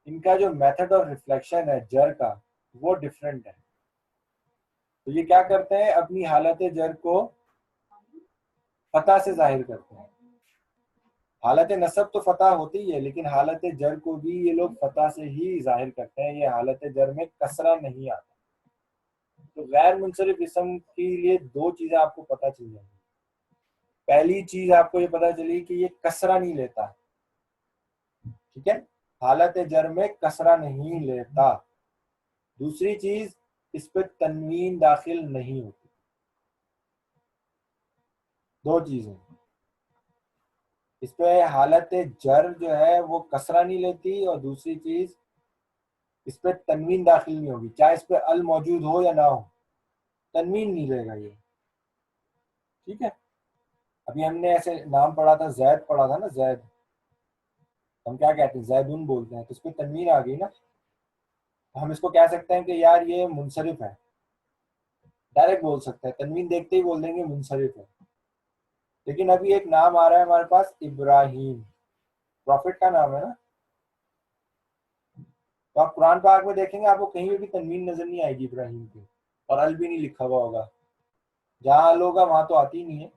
इनका जो मेथड ऑफ रिफ्लेक्शन है जर का, वो डिफरेंट है। तो ये क्या करते हैं, अपनी हालत जर को फतह से जाहिर करते हैं। हालत नसब तो फतह होती ही है, लेकिन हालत जर को भी ये लोग फतह से ही जाहिर करते हैं। ये हालत जर में कसरा नहीं आता। तो गैर मुनसरिफ इसम के लिए दो चीजें आपको पता चल जाएंगी। पहली चीज आपको ये पता चली कि ये कसरा नहीं लेता, ठीक है, हालत जर में कसरा नहीं लेता। दूसरी चीज, इस पे तनवीन दाखिल नहीं होती। दो चीजें, इस पे हालत जर जो है वो कसरा नहीं लेती, और दूसरी चीज इस पे तनवीन दाखिल नहीं होगी, चाहे इस पे अल मौजूद हो या ना हो, तनवीन नहीं लेगा ये, ठीक है। अभी हमने ऐसे नाम पढ़ा था, जैद पढ़ा था ना, जैद, हम क्या कहते हैं, जैदुन बोलते हैं, तो इस पे तनवीन आ गई ना। तो हम इसको कह सकते हैं कि यार ये मुनसरिफ है, डायरेक्ट बोल सकते हैं, तनवीन देखते ही बोल देंगे मुनसरिफ है। लेकिन अभी एक नाम आ रहा है हमारे पास, इब्राहिम, प्रॉफिट का नाम है ना। तो आप कुरान पाक में देखेंगे आपको कहीं भी तनवीन नजर नहीं आएगी इब्राहिम की, और अल भी नहीं लिखा हुआ होगा। जहाँ अल होगा वहां तो आती नहीं है,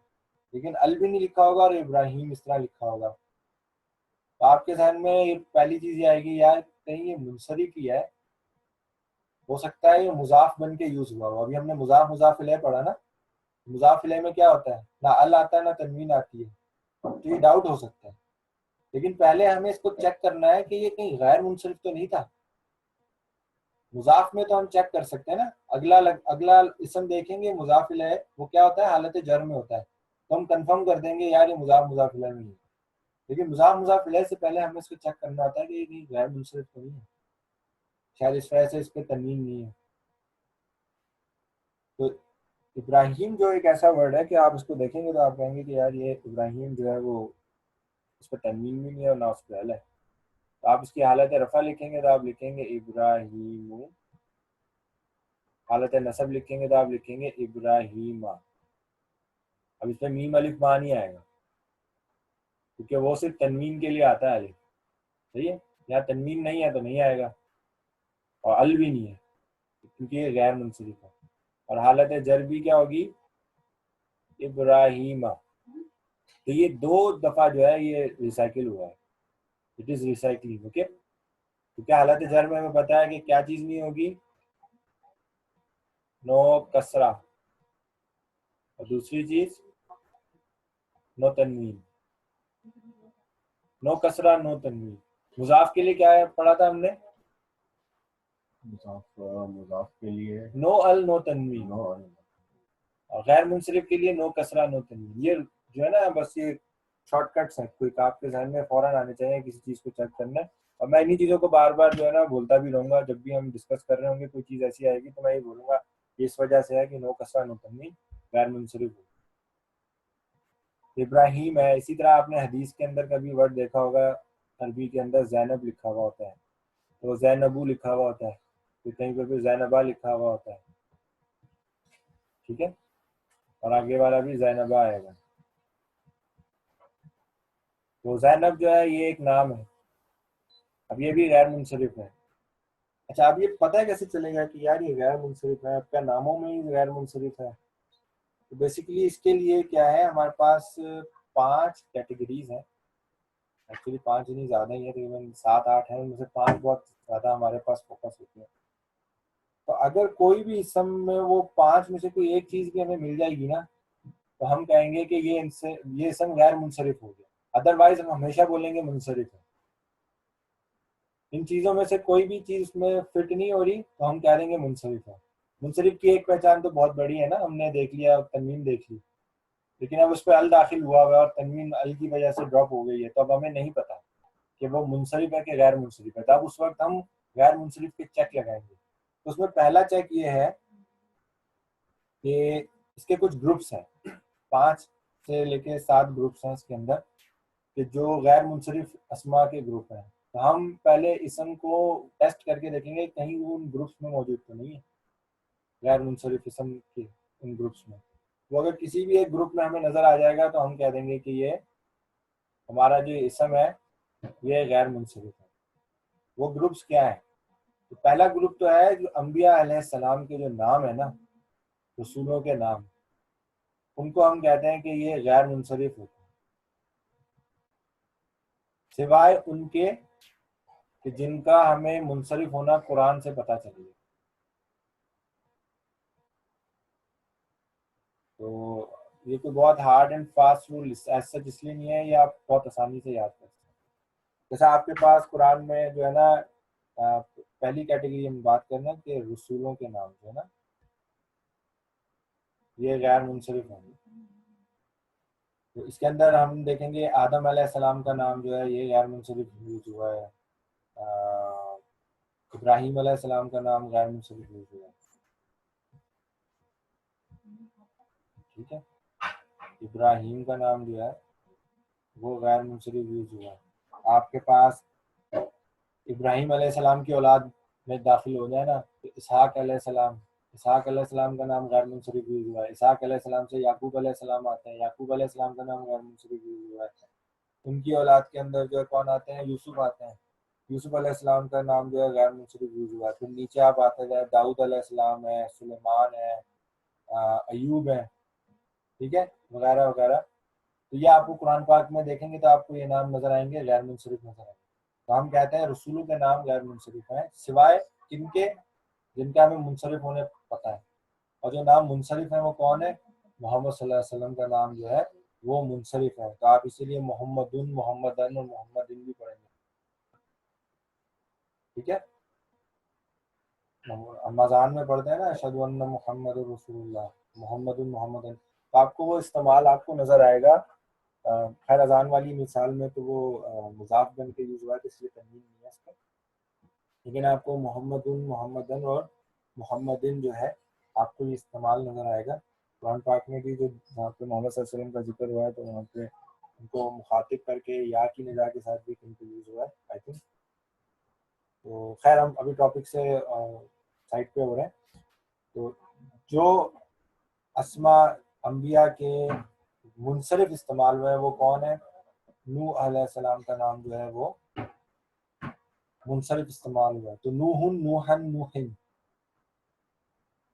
लेकिन अल भी नहीं लिखा होगा और इब्राहिम इस तरह लिखा होगा। तो आपके जहन में ये पहली चीज ये आएगी, यार कहीं ये मुनसरिफ ही है, हो सकता है ये मुजाफ बन के यूज हुआ हो। अभी हमने मुजाफ मुजाफ इलैह पढ़ा ना, मुजाफ इलैह में क्या होता है, ना अल आता है ना तनवीन आती है। तो ये डाउट हो सकता है, लेकिन पहले हमें इसको चेक करना है कि ये कहीं गैर मुनसरिफ तो नहीं था। मुजाफ में तो हम चेक कर सकते हैं ना, अगला इसम देखेंगे मुजाफ इलैह, वो क्या होता है, हालत जर में होता है, तो हम कंफर्म कर देंगे यार ये मुजाफ मुजाफ इलैह नहीं है। लेकिन मुजाफ मुजाफ इलैह से पहले हमें इसको चेक करना होता है कि ये कहीं गैर मुनसरिफ तो नहीं है, शायद इस वजह से इस पे तनवीन नहीं है। तो इब्राहिम जो एक ऐसा वर्ड है कि आप इसको देखेंगे तो आप कहेंगे कि यार ये इब्राहिम जो है वो, उस पर तनवीन भी नहीं है और ना उस पर अल है। तो आप इसकी हालत रफा लिखेंगे तो आप लिखेंगे इब्राहिम, हालत नसब लिखेंगे तो आप लिखेंगे इब्राहिमा। अब इसमें मीम अलिफ बा नहीं आएगा, क्योंकि वो सिर्फ तनवीन के लिए आता है अलिफ, सही है। यहाँ तनवीन नहीं है तो नहीं आएगा, और अल भी नहीं है क्योंकि ये गैर मुनसरिफ है। और हालत जर भी क्या होगी, इब्राहिमा। तो ये दो दफा जो है ये रिसाइकिल हुआ है, इट इज रिसाइकलिंग, ओके। तो क्या हालत जर में हमें पता है कि क्या चीज नहीं होगी, नो कसरा, और दूसरी चीज नो तनवीन। नो कसरा नो तनवीन। मुजाफ के लिए क्या है पढ़ा था हमने, मुजाफ के लिए नो अल नो तनवीन, नो अल। और गैर मुनसरिफ के लिए नो कसरा नो तनवीन। ये जो है ना, बस ये शॉर्टकट्स हैं, कोई आपके जहन में फौरन आने चाहिए किसी चीज को चेक करना है। और मैं इन्हीं चीजों को बार बार जो है ना बोलता भी रहूंगा, जब भी हम डिस्कस कर रहे होंगे कोई चीज ऐसी आएगी तो मैं ये बोलूंगा इस वजह से है कि नो कसरा नो तनवीन गैर मुनसरिफ हो। इब्राहिम है। इसी तरह आपने हदीस के अंदर कभी वर्ड देखा होगा, अरबी के अंदर जैनब लिखा हुआ होता है, तो जैनबू लिखा हुआ होता है, तो कहीं पर भी जैनबा लिखा हुआ होता है, ठीक है, और आगे वाला भी जैनबा आएगा। तो जैनब जो है ये एक नाम है, अब ये भी गैर मुनसरिफ है। अच्छा, अब ये पता है कैसे चलेगा कि यार ये गैर मुनसरिफ है? आपका नामों में ही गैर मुनसरिफ है। तो बेसिकली इसके लिए क्या है, हमारे पास 5 कैटेगरीज हैं। एक्चुअली 5 नहीं, ज़्यादा ही है, तकरीबन 7-8 है, उनमें से 5 बहुत ज़्यादा हमारे पास फोकस होती है। तो अगर कोई भी इसम में वो 5 में से कोई एक चीज़ भी हमें मिल जाएगी ना, तो हम कहेंगे कि ये इसम गैर मुनसरिफ हो गया। अदरवाइज हम हमेशा बोलेंगे मुनसरिफ है। इन चीज़ों में से कोई भी चीज़ उसमें फिट नहीं हो रही तो हम कह देंगे मुनसरिफ है। मुनसरिफ की एक पहचान तो बहुत बड़ी है ना, हमने देख लिया, तनवीन देख ली, लेकिन अब उस पर अल दाखिल हुआ हुआ है और तनवीन अल की वजह से ड्रॉप हो गई है, तो अब हमें नहीं पता कि वो मुनसरिफ है कि गैर मुनसरिफ है। तो अब उस वक्त हम गैर मुनसरिफ के चेक लगाएंगे। तो उसमें पहला चेक ये है कि इसके कुछ ग्रुप्स हैं, 5 से लेके 7 ग्रुप्स हैं इसके अंदर, कि जो गैर मुनसरिफ अस्मा के ग्रुप हैं। तो हम पहले इसम को टेस्ट करके देखेंगे कहीं वो उन ग्रुप्स में मौजूद तो नहीं है, गैर मुनसरिफ इसम के उन ग्रुप्स में। वो अगर किसी भी एक ग्रुप में हमें नजर आ जाएगा तो हम कह देंगे कि ये हमारा जो इसम है ये गैर मुनसरिफ है। वो ग्रुप्स क्या है? तो पहला ग्रुप तो है जो अंबिया अलैहिस्सलाम के जो नाम है ना, रसूलों के नाम, उनको हम कहते हैं कि ये गैर मुनसरिफ होते हैं, सिवाय उनके कि जिनका हमें मुनसरिफ होना कुरान से पता चले। तो ये कोई बहुत हार्ड एंड फास्ट रूल सच इसलिए नहीं है, ये आप बहुत आसानी से याद कर सकते हैं। जैसे आपके पास कुरान में जो है ना, पहली कैटेगरी हम बात करना कि रसूलों के नाम जो है ना, ये गैर मुनसरिफ होंगे। तो इसके अंदर हम देखेंगे आदम अलैहिस्सलाम का नाम जो है ये गैर मुनसरिफ यूज हुआ है, इब्राहीम अलैहिस्सलाम का नाम गैर मुनसरिफ यूज हुआ है। ठीक है, इब्राहीम का नाम जो है वो गैर मुनसरिफ यूज हुआ है। आपके पास इब्राहीम अलैहिस्सलाम की औलाद में दाखिल हो जाए ना, तो इसहाक अलैहिस्सलाम का नाम गैर मुनसरिफ यूज हुआ है। इसहाक अलैहिस्सलाम से याकूब अलैहिस्सलाम आते हैं, याकूब अलैहिस्सलाम का नाम गैर मुनसरिफ यूज हुआ है। उनकी औलाद के अंदर जो है कौन आते हैं? यूसुफ आते हैं, यूसुफ अलैहिस्सलाम का नाम जो है गैर मुनसरिफ यूज हुआ है। फिर नीचे आप आते जाए, दाऊद अलैहिस्सलाम है, सुलेमान है, अयूब है, ठीक है, वगैरह वगैरह। तो ये आपको कुरान पाक में देखेंगे तो आपको ये नाम नजर आएंगे, गैर मुनसरिफ नजर आएंगे। तो हम कहते हैं रसूलों के नाम गैर मुनसरिफ हैं, सिवाय किनके? जिनका हमें मुनसरिफ होने पता है। और जो नाम मुनसरिफ है वो कौन है? मोहम्मद सल्लल्लाहु अलैहि वसल्लम का नाम जो है वो मुनसरिफ है। तो आप इसीलिए मोहम्मदुन, मोहम्मदन और मोहम्मदिन भी पढ़ेंगे। ठीक है, हम अज़ान में पढ़ते हैं ना, अशहदु अन्ना मुहम्मदुर रसूलुल्लाह, मोहम्मदुन मोहम्मदन, तो आपको वो इस्तेमाल आपको नजर आएगा। खैर अजान वाली मिसाल में तो वो मुजाफ बन के यूज हुआ है, इसलिए तनवीन नहीं है इसका, लेकिन आपको मोहम्मदुन, मोहम्मदन और मोहम्मदिन जो है आपको ये इस्तेमाल नजर आएगा। कुरान पाक में भी जो जहाँ पे मोहम्मद सल्लल्लाहु अलैहि वसल्लम का जिक्र हुआ है तो वहाँ पे उनको मुखातिब करके या की निदा के साथ भी उनको यूज हुआ है, आई थिंक। तो खैर हम अभी टॉपिक से साइड पे हो रहे हैं। तो जो अस्मा अंबिया के मुनसरिफ इस्तेमाल में वो कौन है? नूह अलैहिस्सलाम का नाम जो है वो मुनसरिफ इस्तेमाल हुआ है। तो नूहुन, नूहन, नूहिन,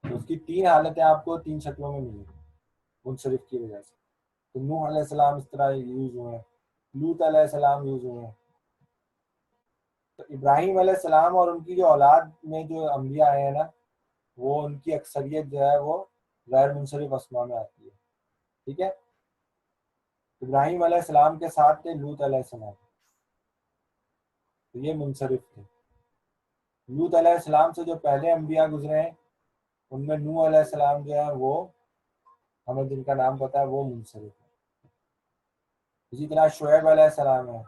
तो उसकी 3 हालतें आपको 3 शक्लों में मिलेंगी मुनसरिफ की वजह से। तो नूह अलैहिस्सलाम इस तरह यूज हुए हैं, लूत अलैहिस्सलाम यूज हुए हैं। तो इब्राहीम अलैहिस्सलाम और उनकी जो औलाद में जो अंबिया आए हैं ना, वो उनकी अक्सरियत जो है वो गैर मुनसरिफ अस्मा में आती है। ठीक है, इब्राहीम अलैहिस्सलाम के साथ थे लूत अलैहिस्सलाम, तो ये मुनसरिफ थे। लूत अलैहिस्सलाम से जो पहले अंबिया गुजरे हैं उनमें नूह अलैहिस्सलाम जो है वो हमें जिनका नाम पता है वो मुनसरिफ है। इसी तरह शुएब अलैहिस्सलाम है,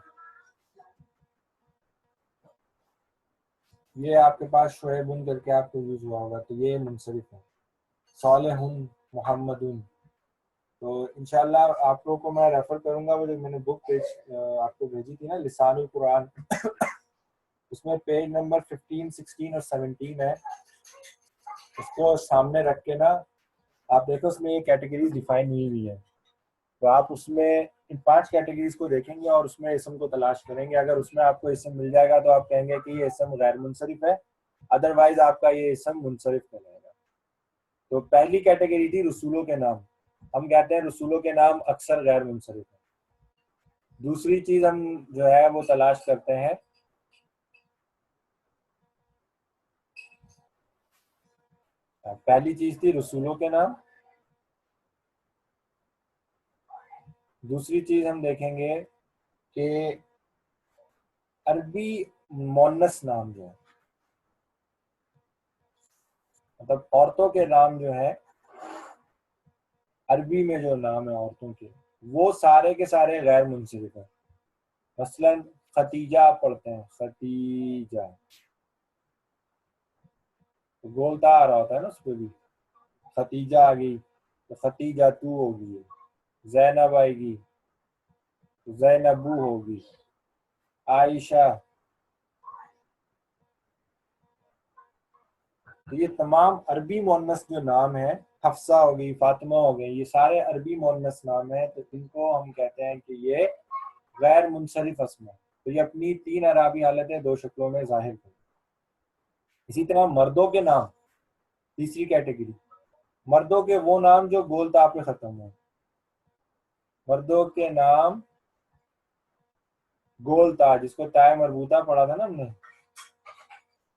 ये आपके पास शुएबुन करके आपको यूज हुआ होगा, तो ये मुनसरिफ है। सालेहुन, मोहम्मदुन, तो इंशाल्लाह आप लोगों को मैं रेफर करूंगा, वो जो मैंने बुक पेज आपको भेजी थी ना, लिसानुल कुरान, उसमें पेज नंबर 15, 16 और 17 है। उसको सामने रख के ना आप देखो, उसमें ये कैटेगरी डिफाइन हुई हुई है, तो आप उसमें इन 5 कैटेगरीज को देखेंगे और उसमें इसम को तलाश करेंगे। अगर उसमें आपको इसम मिल जाएगा तो आप कहेंगे कि ये इसम गैर मुनसरिफ है, अदरवाइज आपका ये इसम मुनसरिफ कहलाएगा। तो पहली कैटेगरी थी रसूलों के नाम। हम कहते हैं रसूलों के नाम अक्सर गैर मुनसरिफ है। दूसरी चीज हम जो है वो तलाश करते हैं पहली चीज थी रसूलों के नाम। दूसरी चीज हम देखेंगे कि अरबी मोनस नाम जो है, मतलब औरतों के नाम जो है अरबी में जो नाम है औरतों के, वो सारे के सारे गैर मुनसरिफ है। मसलन खतीजा आप पढ़ते हैं, खतीजा तो गोलता आ रहा होता है ना उस पर भी। खतीजा आ गई तो खतीजा तू होगी, जैनब आएगी तो जैनबू होगी, आयशा। तो ये तमाम अरबी मोनस जो नाम है, हफ्सा हो गई, फातिमा हो गई, ये सारे अरबी मोनस नाम है। तो इनको हम कहते हैं कि ये गैर मुनसरिफ अस्म है। तो ये अपनी 3 अराबी हालतें 2 शक्लों में जाहिर कर। इसी तरह मर्दों के नाम, तीसरी कैटेगरी, मर्दों के वो नाम जो गोलता पे खत्म हो। मर्दों के नाम गोलता, जिसको ताय मरबूता पढ़ा था ना हमने,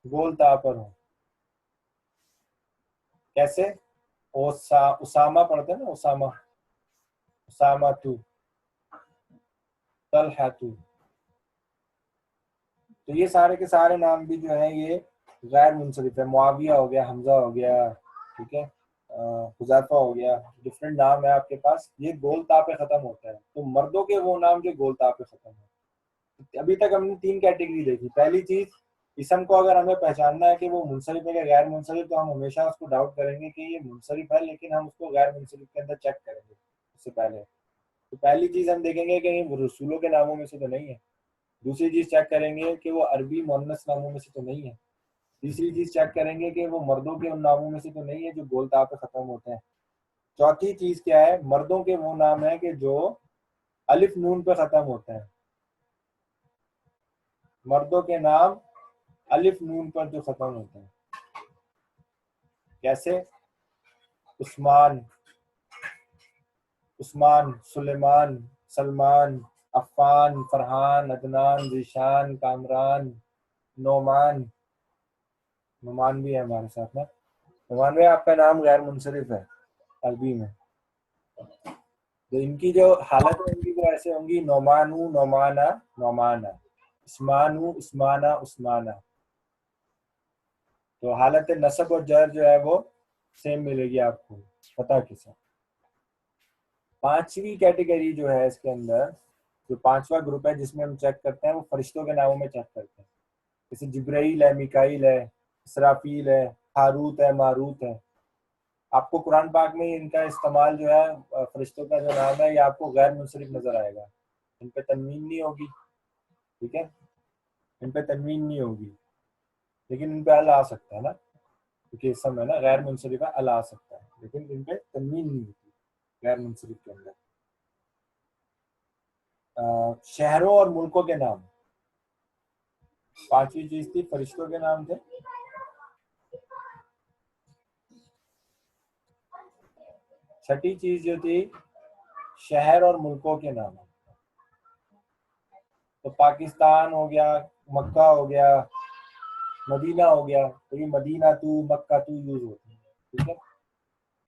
गोलता पर हो। कैसे? उसामा पढ़ते हैं ना, उसामा, उसामा तू, तलहा तू। तो ये सारे के सारे नाम भी जो है ये गैर मुनसरिफ है। मुआविया हो गया, हमजा हो गया, ठीक है, हुज़ैफा हो गया, डिफरेंट नाम है आपके पास, ये गोलता पे खत्म होता है। तो मर्दों के वो नाम जो गोलता पे खत्म है। अभी तक हमने 3 कैटेगरी देखी। पहली चीज, इसम को अगर हमें पहचानना है कि वो मुनसरिफ है या गैर मुनसरिफ, तो हम हमेशा उसको डाउट करेंगे कि ये मुनसरिफ है, लेकिन हम उसको गैर मुनसरिफ के अंदर चेक करेंगे उससे पहले। तो पहली चीज हम देखेंगे कि ये रसूलों के नामों में से तो नहीं है। दूसरी चीज चेक करेंगे कि वो अरबी मुअन्नस नामों में से तो नहीं है। तीसरी चीज चेक करेंगे कि वो मर्दों के उन नामों में से तो नहीं है जो गोलता पे खत्म होते हैं। चौथी चीज क्या है, मर्दों के वो नाम है कि जो अलिफ नून पे खत्म होते हैं। मर्दों के नाम अलिफ नून पर जो खत्म होते हैं। कैसे? उस्मान, उस्मान, सुलेमान, सलमान, अफ़ान, फरहान, अदनान, जीशान, कामरान, नोमान। नोमान भी है हमारे साथ में। नोमान में आपका नाम गैर मुनसरिफ है अरबी में। तो इनकी जो हालत होंगी वो ऐसे होंगी, नोमानू, नोमाना, नोमाना, उस्मानू, उस्माना, उस्माना। तो हालत नसब और जर जो है वो सेम मिलेगी आपको पता के साथ। पांचवी कैटेगरी जो है इसके अंदर, जो पांचवा ग्रुप है जिसमें हम चेक करते हैं, वो फरिश्तों के नामों में चेक करते हैं। जैसे जिब्राइल है, मिकाइल है, इसराफील है, हारूत है, मारूत है। आपको कुरान पाक में इनका इस्तेमाल जो है, फरिश्तों का जो नाम है, ये आपको गैर मुनसरिफ नजर आएगा। इन पे तनवीन नहीं होगी, ठीक है, इन पे तनवीन नहीं होगी, लेकिन इन पे अल आ सकता है ना, क्योंकि इस समय ना गैर मुनसरिफ है, अल आ सकता है, लेकिन इन पे तनवीन नहीं होती गैर मुनसरिफ के अंदर। शहरों और मुल्कों के नाम, पांचवी चीज थी फरिश्तों के नाम थे। छठी चीज जो थी शहर और मुल्कों के नाम। तो पाकिस्तान हो गया, मक्का हो गया, मदीना हो गया। तो ये मदीना तू, मक्का तू यूज होते हैं, ठीक है।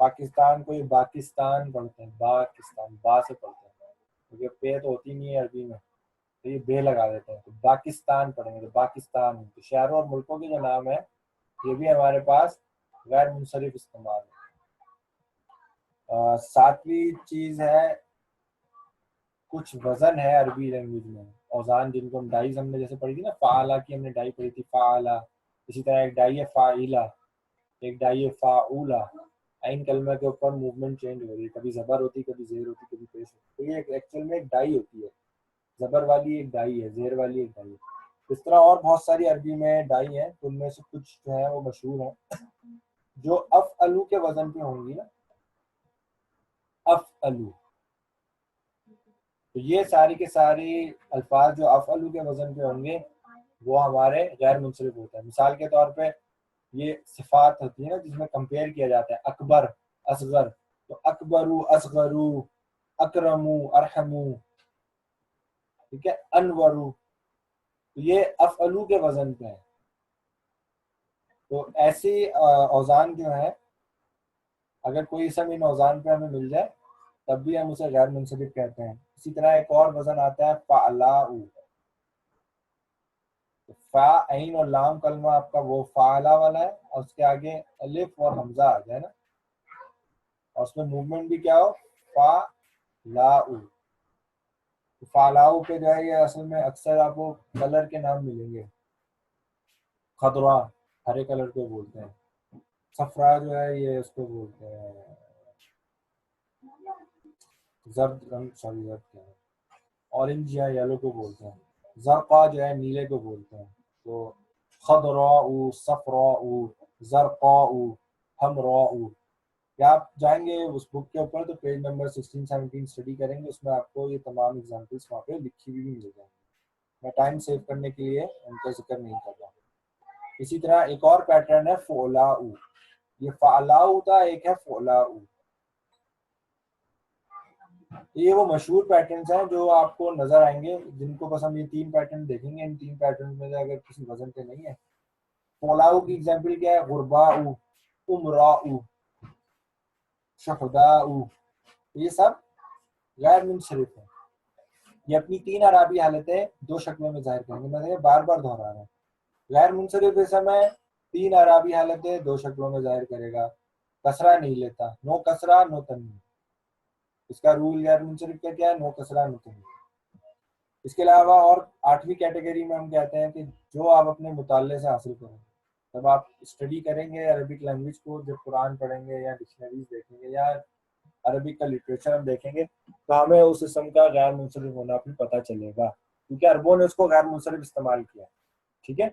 पाकिस्तान को ये पाकिस्तान पढ़ते हैं, पाकिस्तान बा से पढ़ते हैं, क्योंकि पे तो होती नहीं है अरबी में, तो ये बे लगा देते हैं। तो पाकिस्तान पढ़ेंगे तो पाकिस्तान। तो शहरों और मुल्कों के जो नाम है ये भी हमारे पास गैर मुनसरिफ इस्तेमाल है। सातवीं चीज है, कुछ वजन है अरबी लैंग्वेज में, औजान जिनको हम डाइज, हमने जैसे पढ़ी थी ना, फाला की हमने डाई पढ़ी थी, फाला। इसी तरह एक डाई है फाइला, एक डाई है फाउला। आइन कलमा के ऊपर मूवमेंट चेंज हो रही है, कभी जबर होती, कभी जेर होती, कभी पेश होती। तो ये एक्चुअल में एक डाई होती है, जबर वाली एक डाई है, जेर वाली एक डाई है। इस तरह और बहुत सारी अरबी में डाई है, तो उनमें से कुछ जो है वो मशहूर है, जो अफ अलू के वजन पे होंगी ना, अफ अलू। तो ये सारी के सारी अल्फाज जो अफ़अलू के वजन पे होंगे वो हमारे गैर मुनसरिफ होते हैं। मिसाल के तौर पे ये सिफात होती है ना जिसमें कंपेयर किया जाता है, अकबर असगर, तो अकबरू असगरू अकरमू अरहमू, ठीक है, अनवरू, तो ये अफ़अलू के वजन पे है। तो ऐसी औजान जो है अगर कोई इसम इन औजान पे हमें मिल जाए तब भी हम उसे गैर मुनसरिफ कहते हैं। इसी तरह एक और वजन आता है फ़अलाउ, तो फा ऐन और लाम कलमा आपका वो फ़ाला वाला है और उसके आगे अलिफ और हमजा आ जाए ना, और उसमें मूवमेंट भी क्या हो, फा लाउ। तो फालाउ पे जो है ये असल में अक्सर आपको कलर के नाम मिलेंगे, खदरा हरे कलर को बोलते हैं, सफरा जो है ये उसको बोलते हैं जर्द रंग, सॉरी जर्द क्या है, ऑरेंज या येलो को बोलते हैं, जरका जो है नीले को बोलते हैं। तो खदराउ सफराउ जरकाउ हमराउ, या आप जाएंगे उस बुक के ऊपर तो पेज नंबर 16-17 स्टडी करेंगे, उसमें आपको ये तमाम एग्जांपल्स वहाँ पे लिखी हुई मिल जाएंगी। मैं टाइम सेव करने के लिए उनका जिक्र नहीं कर रहा। इसी तरह एक और पैटर्न है फ़ोलाउ, ये फ़अलाउ था, एक है फ़ोलाउ। ये वो मशहूर पैटर्न्स हैं जो आपको नजर आएंगे, जिनको बस हम ये 3 पैटर्न देखेंगे। इन 3 पैटर्न में से अगर किसी वजन पे नहीं है, फ़ोलाउ की एग्जांपल क्या है, गुरबाउ, उमराउ, शहदाउ, ये सब गैर मुनसरिफ है। ये अपनी 3 अराबी हालतें 2 शक्लों में जाहिर करेंगे। मैं ये बार बार दोहरा रहा हूँ, गैर मुनसरिफ इसम है 3 अराबी हालतें 2 शक्लों में जाहिर करेगा, कसरा नहीं लेता, नो कसरा नो तन्वीन। इसका रूल गैर मुनसरिफ का क्या है, नो कसरा नो तन्वीन। इसके अलावा और 8वीं कैटेगरी में हम कहते हैं कि जो आप अपने मुताले से हासिल करेंगे, जब आप स्टडी करेंगे अरबिक लैंग्वेज को, जब कुरान पढ़ेंगे या डिक्शनरीज देखेंगे या अरबिक का लिटरेचर हम देखेंगे, तो हमें उस किस्म का गैर मुनसरिफ होना भी पता चलेगा, क्योंकि अरबों ने उसको गैर मुनसरिफ इस्तेमाल किया। ठीक है,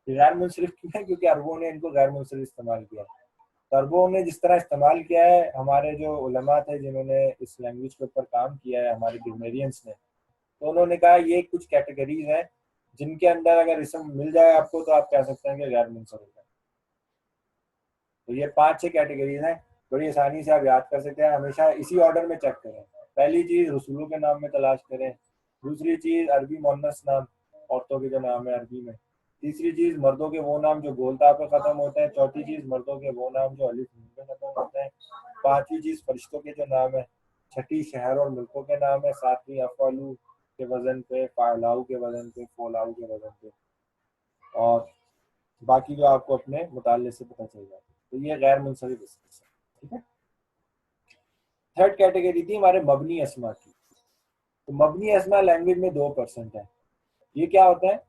गैर मुनसरिफ क्यों है, क्योंकि अरबों ने इनको गैर मुनसरिफ इस्तेमाल किया। तो अरबों ने जिस तरह इस्तेमाल किया है, हमारे जो उलमा थे जिन्होंने इस लैंग्वेज के ऊपर काम किया है, हमारे ग्रामेरियंस ने, तो उन्होंने कहा ये कुछ कैटेगरीज हैं जिनके अंदर अगर इसम मिल जाए आपको तो आप कह सकते हैं कि गैर मुनसरिफ है। तो ये 5-6 कैटेगरीज हैं, बड़ी आसानी से आप याद कर सकते हैं। हमेशा इसी ऑर्डर में चेक करें। पहली चीज रसूलों के नाम में तलाश करें, दूसरी चीज अरबी मुअन्नस नाम, औरतों के जो नाम है अरबी में, तीसरी चीज मर्दों के वो नाम जो गोलता पे खत्म होते हैं, चौथी चीज मर्दों के वो नाम जो अलिफ नून पे खत्म होते हैं, पांचवी चीज फरिश्तों के जो नाम है, छठी शहर और मुल्कों के नाम है, सातवीं अफ़अलू के वजन पे, फ़अलाउ के वजन पे, फ़ोलाउ के वजन पे, और बाकी जो आपको अपने मुताले से पता चल जाता है। तो ये गैर मुनसरिफ इसम, ठीक है। थर्ड कैटेगरी थी हमारे मबनी अस्मा की। तो मबनी अस्मा लैंग्वेज में 2% है। ये क्या होता है,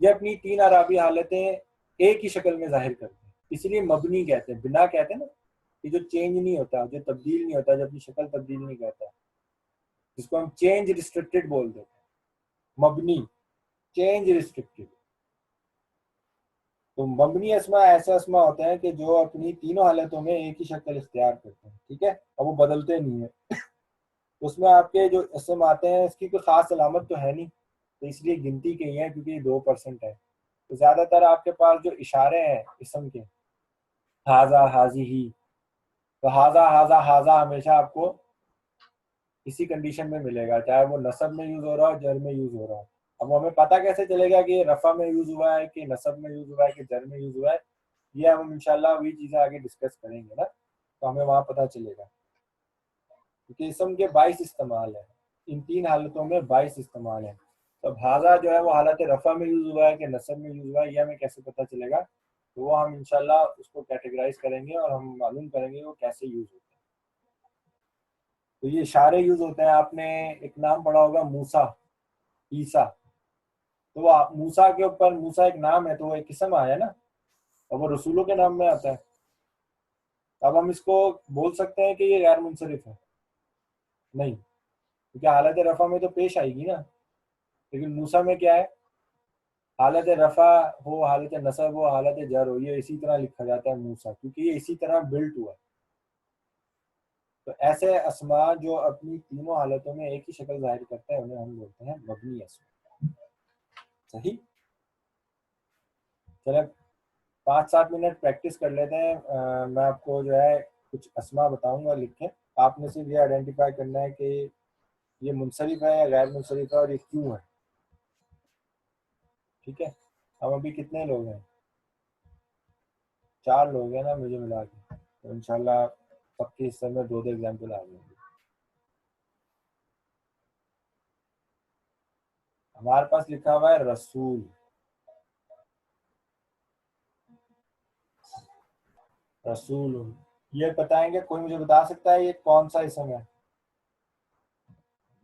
ये अपनी 3 अराबी हालतें एक ही शक्ल में जाहिर करते हैं, इसलिए मबनी कहते हैं। बिना कहते हैं ना, कि जो चेंज नहीं होता, जो तब्दील नहीं होता, जो अपनी शक्ल तब्दील नहीं करता, जिसको हम चेंज रिस्ट्रिक्टेड बोल देते हैं। मबनी चेंज रिस्ट्रिक्टेड। तो मबनी अस्मा ऐसे अस्मा होते हैं कि जो अपनी तीनों हालतों में एक ही शक्ल इख्तियार करते हैं, ठीक है, और वो बदलते नहीं है। उसमें आपके जो इसम आते हैं इसकी कोई खास अलामत तो है नहीं, तो इसलिए गिनती की है क्योंकि 2% है। तो ज्यादातर आपके पास जो इशारे हैं इसम के, हाजा हाजी ही, तो हाजा हाजा हाजा हमेशा आपको इसी कंडीशन में मिलेगा, चाहे वो नसब में यूज हो रहा हो, जर में यूज हो रहा हो। अब हमें पता कैसे चलेगा कि रफा में यूज हुआ है, कि नसब में यूज हुआ है, कि जर में यूज हुआ है, ये हम इंशाल्लाह वही चीजें आगे डिस्कस करेंगे ना, तो हमें वहां पता चलेगा। क्योंकि इसम के 22 इस्तेमाल है, इन 3 हालतों में 22 इस्तेमाल है। तो अब हाजा जो है वो हालत रफा में यूज हुआ है कि नसब में यूज हुआ है, ये हमें कैसे पता चलेगा, तो वो हम इंशाल्लाह उसको कैटेगराइज करेंगे और हम मालूम करेंगे वो कैसे यूज होता है। तो ये इशारे यूज होते हैं। आपने एक नाम पढ़ा होगा मूसा, ईसा, तो वो मूसा के ऊपर, मूसा एक नाम है तो वो एक किस्म आया ना, और वो रसूलों के नाम में आता है। अब हम इसको बोल सकते हैं कि ये गैर मुनसरिफ है? नहीं, क्योंकि हालत रफा में तो पेश आएगी ना। लेकिन मूसा में क्या है, हालत रफा हो, हालत नसब हो, हालत जर हो, ये इसी तरह लिखा जाता है मूसा, क्योंकि ये इसी तरह बिल्ट हुआ है। तो ऐसे अस्मा जो अपनी तीनों हालतों में एक ही शक्ल जाहिर करते हैं उन्हें हम बोलते हैं मबनी अस्मा। सही। चलो 5-7 मिनट प्रैक्टिस कर लेते हैं। मैं आपको जो है कुछ अस्मा बताऊंगा लिख के, आपने सिर्फ ये आइडेंटिफाई करना है कि ये मुनसरिफ है या गैर मुनसरिफ है और ये क्यों है। ठीक है। हम अभी कितने लोग हैं? 4 लोग हैं ना मुझे मिला के, तो इंशाल्लाह सबके हिस्से में 2-2 एग्जाम्पल आ जाएंगे। हमारे पास लिखा हुआ है रसूल। रसूल ये बताएंगे, कोई मुझे बता सकता है ये कौन सा इसम है?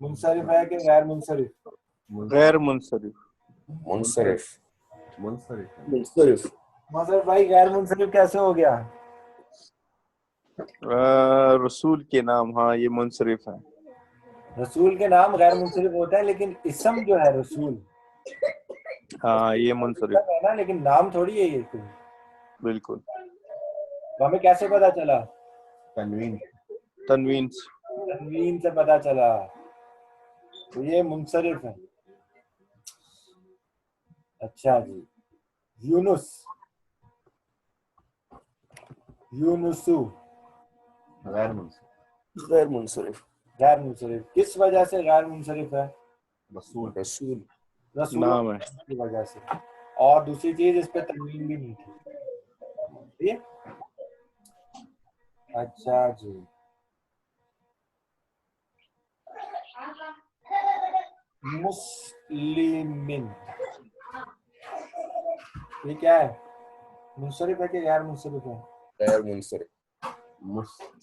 मुनसरिफ है कि गैर मुनसरिफ? गैर मुनसरिफ। मुनसरिफ। मुनसरिफ। मुनसरिफ। मगर भाई गैर मुनसरिफ कैसे हो गया? रसूल के नाम, हाँ ये मुनसरिफ है। रसूल के नाम गैर मुनसरिफ होता है, लेकिन इसम जो है रसूल, हाँ ये मुनसरिफ इसम है ना, लेकिन नाम थोड़ी है ये कोई। बिल्कुल। तो हमें कैसे पता चला? तनवीन। तनवीन से। तनवीन से पता चला, तो ये मुनसरिफ है। अच्छा जी। यूनुस। यूनुसु। गैर मुनसरिफ। गैर मुनसरिफ। गैर मुनसरिफ किस वजह से गैर मुनसरिफ है? रसूल। रसूल। रसूल नाम है। की वजह से। और दूसरी चीज इस पे तनवीन भी नहीं थी। ये अच्छा जी। मुस्लिमिन ये क्या है? मुनसरिफ है कि गैर मुनसरिफ है? गैर मुनसरिफ।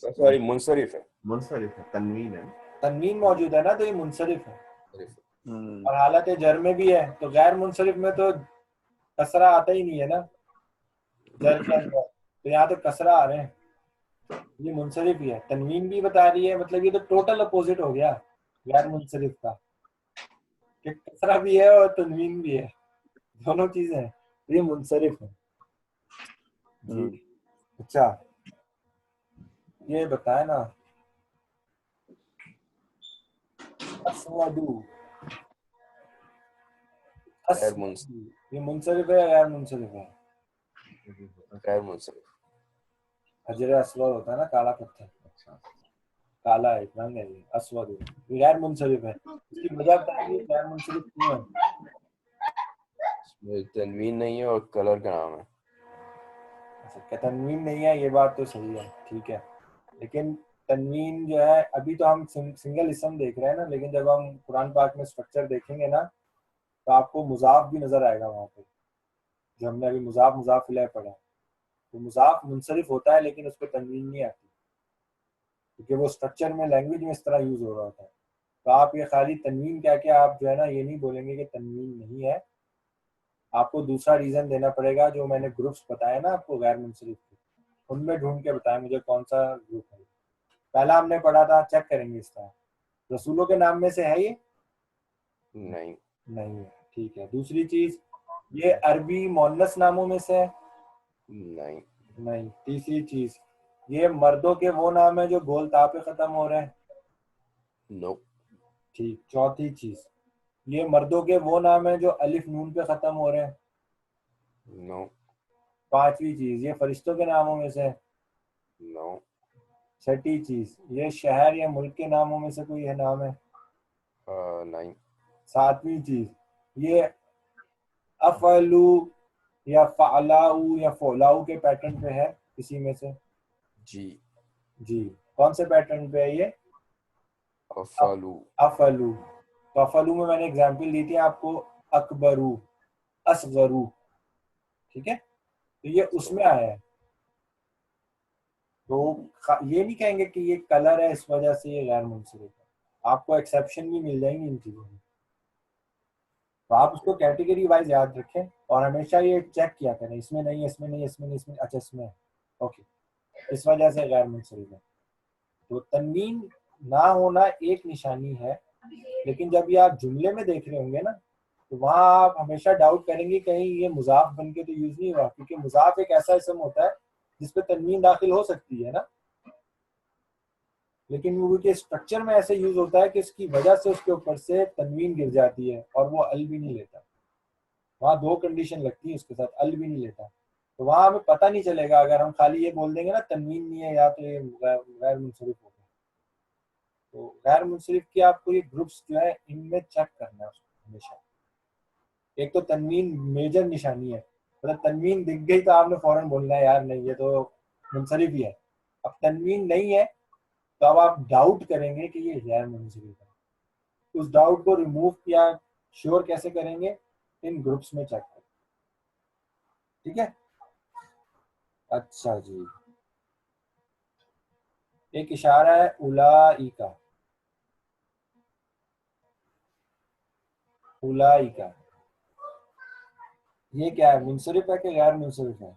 सॉरी मुनसरिफ है। मुनसरिफ है, तनवीन है। तनवीन मौजूद है ना, तो ये मुनसरिफ है। हम्म। और हालत जर में भी है, तो गैर मुनसरिफ में तो कसरा आता ही नहीं है ना जर के अंदर, तो यहाँ तो कसरा आ रहे हैं। ये मुनसरिफ ही है। तनवीन भी बता रही है, मतलब ये तो टोटल अपोजिट हो गया गैर मुनसरिफ का, कि कसरा भी है और तनवीन भी है, दोनों चीजें हैं। ये मुनसरिफ है जी। अच्छा ये बताए ना, अस्वदू। ये मुनसरिफ है या गैर मुनसरिफ है? गैर मुनसरिफ। हजर अस्वद होता है ना, काला पत्थर। अच्छा, काला एक रंग है ये, अस्वद ये गैर मुनसरिफ है। इसकी वजह बताइए गैर मुनसरिफ क्यों है? इसमें तनवीन नहीं है और कलर का नाम है। अच्छा, तनवीन नहीं है, ये बात तो सही है, ठीक है। लेकिन तनवीन जो है, अभी तो हम सिंगल इसम देख रहे हैं ना, लेकिन जब हम कुरान पाक में स्ट्रक्चर देखेंगे ना, तो आपको मुजाफ भी नजर आएगा वहां पे, जो हमने अभी मुजाफ मुजाफ इलैह पढ़ा। तो मुजाफ मुनसरिफ होता है, लेकिन उस पर तनवीन नहीं आती, क्योंकि वो स्ट्रक्चर में लैंग्वेज में इस तरह यूज हो रहा होता है। तो आप ये खाली तनवीन क्या क्या आप जो है ना, ये नहीं बोलेंगे कि तनवीन नहीं है। आपको दूसरा रीजन देना पड़ेगा, जो मैंने ग्रुप्स बताया ना आपको गैर मुनसरिफ के, उनमें ढूंढ के बताया मुझे कौन सा ग्रुप है। पहला हमने पढ़ा था, चेक करेंगे इस तरह, रसूलों के नाम में से है ये? नहीं। नहीं है, ठीक है। दूसरी चीज, ये अरबी मोन्नस नामों में से है? नहीं। नहीं। तीसरी चीज, ये मर्दों के वो नाम है जो गोल ता पे खत्म हो रहे हैं? नो। ठीक। चौथी चीज, ये मर्दों के वो नाम है जो अलिफ नून पे खत्म हो रहे हैं? नो। पांचवी चीज, ये फरिश्तों के नामों में से है? नो। छठी चीज, ये शहर या मुल्क के नामों में से कोई है नाम है? नहीं। सातवीं चीज, ये अफलू या फालाऊ या फोलाऊ के पैटर्न पे है किसी में से? जी। जी। कौन से पैटर्न पे है ये? अफलू। अफलू। तो अफलू में मैंने एग्जांपल दी थी आपको, अकबरू, असगरू, ठीक है, तो ये उसमें आया है। तो ये नहीं कहेंगे कि ये कलर है इस वजह से ये गैर मुनसरिफ है, आपको एक्सेप्शन भी मिल जाएंगी इन चीजों में। तो आप उसको कैटेगरी वाइज याद रखें और हमेशा ये चेक किया करें, इसमें नहीं, इसमें नहीं, इसमें नहीं, इसमें, अच्छा इसमें, ओके, इस वजह से गैर मुनसरिफ है। तो तनवीन ना होना एक निशानी है, लेकिन जब ये आप जुमले में देख रहे होंगे ना, तो वहां आप हमेशा डाउट करेंगे कहीं ये मुजाफ बन के तो यूज नहीं हुआ, क्योंकि मुजाफ एक ऐसा इसम होता है जिसपे तनवीन दाखिल हो सकती है ना। लेकिन वो के स्ट्रक्चर में ऐसे यूज होता है कि इसकी वजह से उसके ऊपर से तनवीन गिर जाती है और वो अल भी नहीं लेता। वहाँ दो कंडीशन लगती है उसके साथ, अल भी नहीं लेता। तो वहाँ हमें पता नहीं चलेगा अगर हम खाली ये बोल देंगे ना तनवीन नहीं है या तो ये गैर मुनसरिफ हो गया। तो गैर मुनसरिफ की आपको ये ग्रुप्स जो है इनमें चेक करना है उसको हमेशा। एक तो तनवीन मेजर निशानी है, मतलब तनवीन दिख गई तो आपने फौरन बोलना है यार नहीं ये तो मुनसरिफ ही है। अब तनवीन नहीं है तो अब आप डाउट करेंगे कि ये गैर मुनसरिफ है। उस डाउट को रिमूव या श्योर कैसे करेंगे, इन ग्रुप्स में चेक करें। ठीक है, अच्छा जी। एक इशारा है उलाई का, उलाई का, ये क्या है, मुनसरिफ है कि गैर मुनसरिफ है?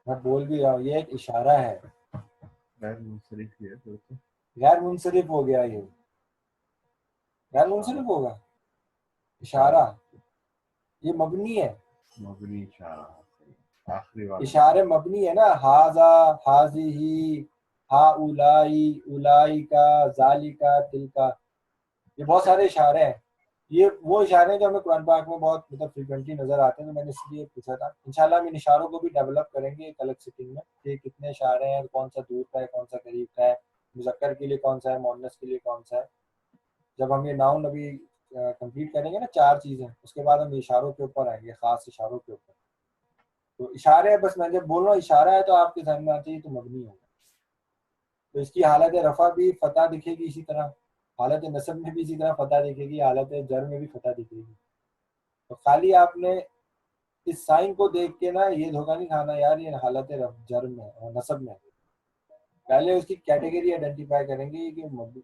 मैं बोल भी रहा हूँ ये एक इशारा है। गैर मुंसरिफ ही है फिर तो। गैर मुनसरिफ हो गया ये, गैर मुनसरिफ होगा इशारा, ये मबनी है। मबनी इशारा, सही। आखिरी वाला इशारे मबनी है ना, हाजा, हाजिही, हाउलाई, उलाइका, जालिका, तिलका, ये बहुत सारे इशारे हैं। ये वो इशारे हैं जो हमें कुरान पाक में बहुत मतलब फ्रीक्वेंटली नजर आते हैं। तो मैंने इसलिए पूछा था। इंशाल्लाह हम इन इशारों को भी डेवलप करेंगे एक अलग सिटिंग में कि कितने इशारे हैं, कौन सा दूर का है, कौन सा करीब का है, मुज़क्कर के लिए कौन सा है, मुअन्नस के लिए कौन सा है। जब हम ये नाउन अभी कंप्लीट करेंगे ना, 4 चीजें, उसके बाद हम इशारों के ऊपर आएंगे, खास इशारों के ऊपर। तो इशारे है, बस मैं जब बोल रहा हूँ इशारा है तो आपके ध्यान में आते ही तो मबनी होगा। तो इसकी हालत रफा भी फतह दिखेगी इसी तरह, हालत नसब में भी इसी तरह फतह दिखेगी, हालत जर में भी फतह दिखेगी। तो खाली आपने इस साइन को देख के ना ये धोखा नहीं खाना यार ये हालत जर में और नसब में। पहले उसकी कैटेगरी आइडेंटिफाई करेंगे कि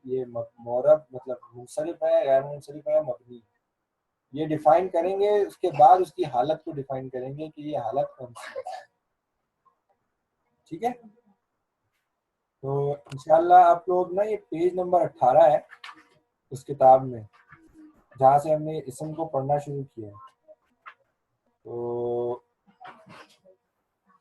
ये मोरब मतलब मुनसरिफ है, गैर मुनसरिफ है, मबनी। ये डिफाइन करेंगे, उसके बाद उसकी हालत को डिफाइन करेंगे कि ये हालत कौन सी है। ठीक है, तो इंशाल्लाह आप लोग ना ये पेज नंबर 18 है उस किताब में जहाँ से हमने इसम को पढ़ना शुरू किया है। तो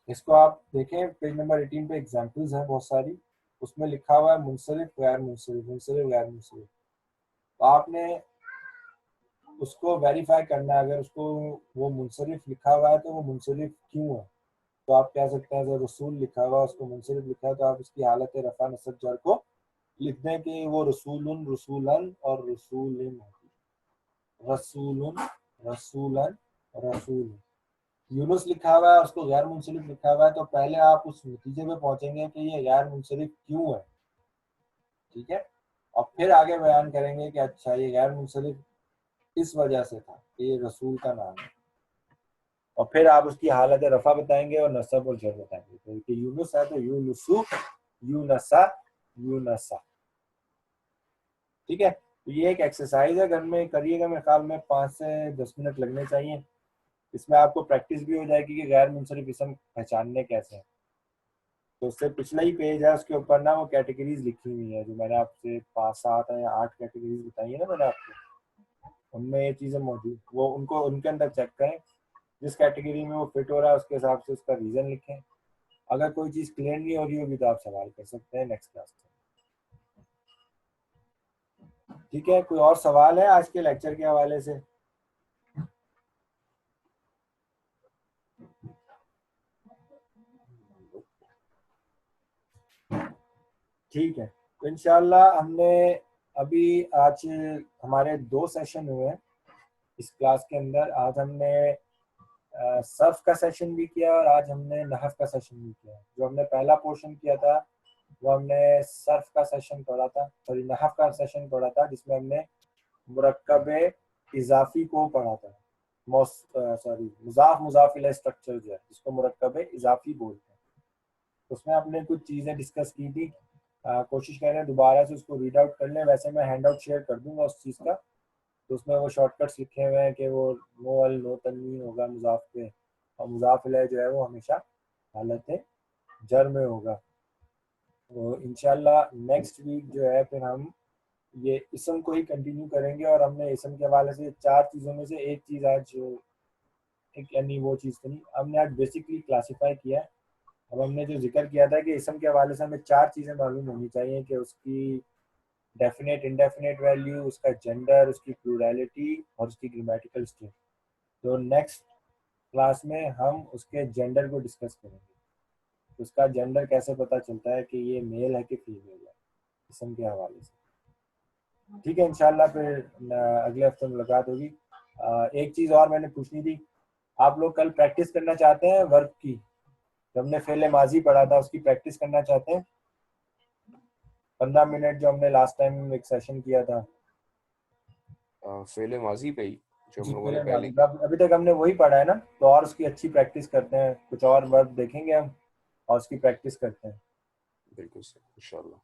इसको आप देखें, पेज नंबर 18 पे एग्जांपल्स हैं बहुत सारी। उसमें लिखा हुआ है मुनसरिफ गैर मुनसरिफ, मुनसरिफ गैर मुनसरिफ। तो आपने उसको वेरीफाई करना है, अगर उसको वो मुनसरिफ लिखा हुआ है तो वो मुनसरिफ क्यों है। तो आप कह सकते हैं अगर रसूल लिखा हुआ है उसको मुनसरिफ लिखा है तो आप उसकी हालत रफा नसब जर को लिख दें कि वो रसूलुन, रसूलन और रसूलिन होती है। रसूलुन, रसूलन, रसूल। यूनुस लिखा हुआ है उसको गैर मुनसरिफ लिखा हुआ है तो पहले आप उस नतीजे पे पहुंचेंगे कि ये गैर मुनसरिफ क्यों है। ठीक है, और फिर आगे बयान करेंगे कि अच्छा ये गैर मुनसरिफ इस वजह से था कि ये रसूल का नाम है। और फिर आप उसकी हालत रफा बताएंगे और नसब और जर बताएंगे। तो कि यूनुस है तो यूनुसु, यूनसा, यूनसा। ठीक है, तो ये एक एक्सरसाइज है, घर में करिएगा। मेरे ख्याल में 5 से 10 मिनट लगने चाहिए। इसमें आपको प्रैक्टिस भी हो जाएगी कि गैर मुनसरिफ इसम पहचानने कैसे हैं। तो उससे पिछला ही पेज है, उसके ऊपर ना वो कैटेगरीज लिखी हुई है जो मैंने आपसे 5, 7 या 8 कैटेगरीज बताई है ना मैंने आपको, उनमें ये चीज़ें मौजूद, वो उनको उनके अंदर चेक करें। जिस कैटेगरी में वो फिट हो रहा है उसके हिसाब से उसका रीज़न लिखें। अगर कोई चीज़ क्लियर नहीं हो रही होगी तो आप सवाल कर सकते हैं नेक्स्ट क्लास में। ठीक है, कोई और सवाल है आज के लेक्चर के हवाले से? ठीक है, तो इंशाल्लाह हमने अभी आज हमारे 2 सेशन हुए हैं इस क्लास के अंदर। आज हमने सर्फ का सेशन भी किया और आज हमने नहफ का सेशन भी किया। जो हमने पहला पोर्शन किया था वो हमने सर्फ का सेशन पढ़ा था, सॉरी नहफ का सेशन पढ़ा था, जिसमें हमने मुरक्कब इजाफी को पढ़ा था। सॉरी मुजाफ मुजाफ इलैह स्ट्रक्चर जो है जिसको मुरक्कब इजाफी बोलते हैं। उसमें हमने कुछ चीज़ें डिस्कस की थी। कोशिश करें दोबारा से उसको रीड आउट कर लें। वैसे मैं हैंड आउट शेयर कर दूंगा उस चीज़ का, तो उसमें वो शॉर्टकट्स लिखे हुए हैं कि वो नो अल नो तनवीन होगा मुजाफ पे, और मुजाफ इलैह जो है वो हमेशा हालत जर में होगा। तो इंशाल्लाह नेक्स्ट वीक जो है फिर हम ये इसम को ही कंटिन्यू करेंगे। और हमने इसम के हवाले से 4 चीज़ों में से एक चीज़ आज एक यानी वो चीज़ तो नहीं, हमने आज बेसिकली क्लासीफाई किया है। अब हमने जो जिक्र किया था कि इसम के हवाले से हमें 4 चीज़ें मालूम होनी चाहिए कि उसकी डेफिनेट इंडेफिनेट वैल्यू, उसका जेंडर, उसकी प्लूरैलिटी और उसकी ग्रामेटिकल स्टेट। तो नेक्स्ट क्लास में हम उसके जेंडर को डिस्कस करेंगे। उसका जेंडर कैसे पता चलता है कि ये मेल है कि फीमेल है, इसम के हवाले से। ठीक है, इंशाल्लाह फिर अगले हफ्ते मुलाकात होगी। एक चीज़ और मैंने पूछनी थी, आप लोग कल प्रैक्टिस करना चाहते हैं वर्क की? जो हमने फेले माजी पढ़ा था उसकी प्रैक्टिस करना चाहते हैं? 15 मिनट जो हमने लास्ट टाइम एक सेशन किया था। फेले माजी पे ही जो हम जी, लोगों ने फेले पहले माजी अभी तक हमने वही पढ़ा है ना, तो और उसकी अच्छी प्रैक्टिस करते हैं, कुछ और वर्क देखेंगे हम और उसकी प्रैक्टिस करते हैं। बिल्कुल सही इंशाल्लाह।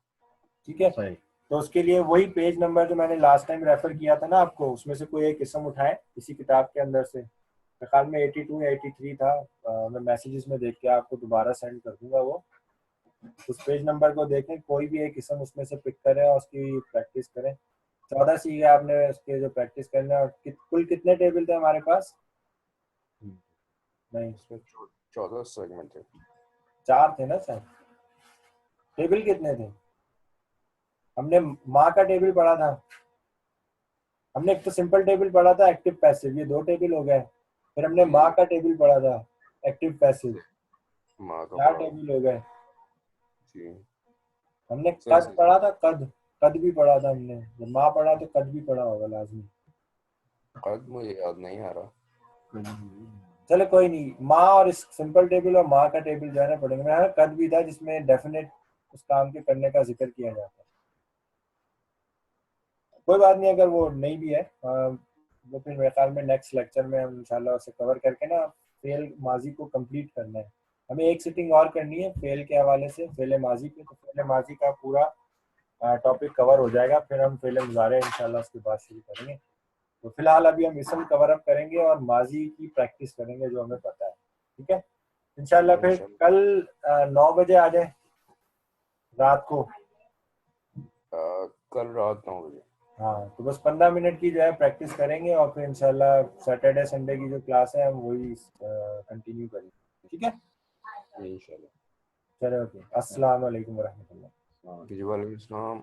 ठीक है, सही। तो उसके लिए वही पेज नंबर जो मैंने लास्ट टाइम रेफर किया था ना आपको, उसमें से कोई एक किस्म उठाए इसी किताब के अंदर से। मेरे ख्याल में 82 या 83 था। मैं मैसेजेस में देख के आपको दोबारा सेंड कर दूंगा वो। उस पेज नंबर को देखें, कोई भी एक किस्म उसमें से पिक करें और उसकी प्रैक्टिस करें। 14 सीखे आपने उसके जो प्रैक्टिस करना है। और कुल कितने टेबल थे हमारे पास? नहीं, इसमें 14 सेगमेंट थे। 4 थे ना सर? टेबल कितने थे? हमने माँ का टेबल पढ़ा था, हमने एक तो सिंपल टेबल पढ़ा था एक्टिव पैसिव, ये 2 टेबल हो गए। फिर हमने माँ का टेबल पढ़ा था एक्टिव पैसिव, माँ का 4 पढ़ा टेबल हो गए। जी। हमने सही कद सही पढ़ा था, कद कद भी पढ़ा था हमने। जब माँ पढ़ा तो कद भी पढ़ा होगा लाजमी। कद मुझे याद नहीं आ रहा। चलो कोई नहीं, माँ और इस सिंपल टेबल और माँ का टेबल जो है ना पढ़ेंगे। मेरा कद भी था जिसमें डेफिनेट उस काम के करने का जिक्र किया जाता है। कोई बात नहीं, अगर वो नहीं भी है तो फिर मेरे ख्याल में नेक्स्ट लेक्चर में हम इंशाल्लाह उसे कवर करके ना फेल माजी को कंप्लीट करना है। हमें एक सिटिंग और करनी है फेल के हवाले से, फेल माजी पे। तो फेल माजी का पूरा टॉपिक कवर हो जाएगा, फिर हम फेल मुजारे इंशाल्लाह उसके बाद शुरू करेंगे। तो फिलहाल अभी हम इसम कवर अप करेंगे और माजी की प्रैक्टिस करेंगे जो हमें पता है। ठीक है, इंशाल्लाह फिर कल 9 बजे आ जाए रात को। कल रात 9 बजे। हाँ, तो बस 15 मिनट की जो है प्रैक्टिस करेंगे और फिर इंशाल्लाह सैटरडे संडे की जो क्लास है हम वही कंटिन्यू करेंगे। ठीक है, इंशाल्लाह। चलो, ओके। अस्सलाम वालेकुम वरहमतुल्लाह। जी वालेकुम अस्सलाम।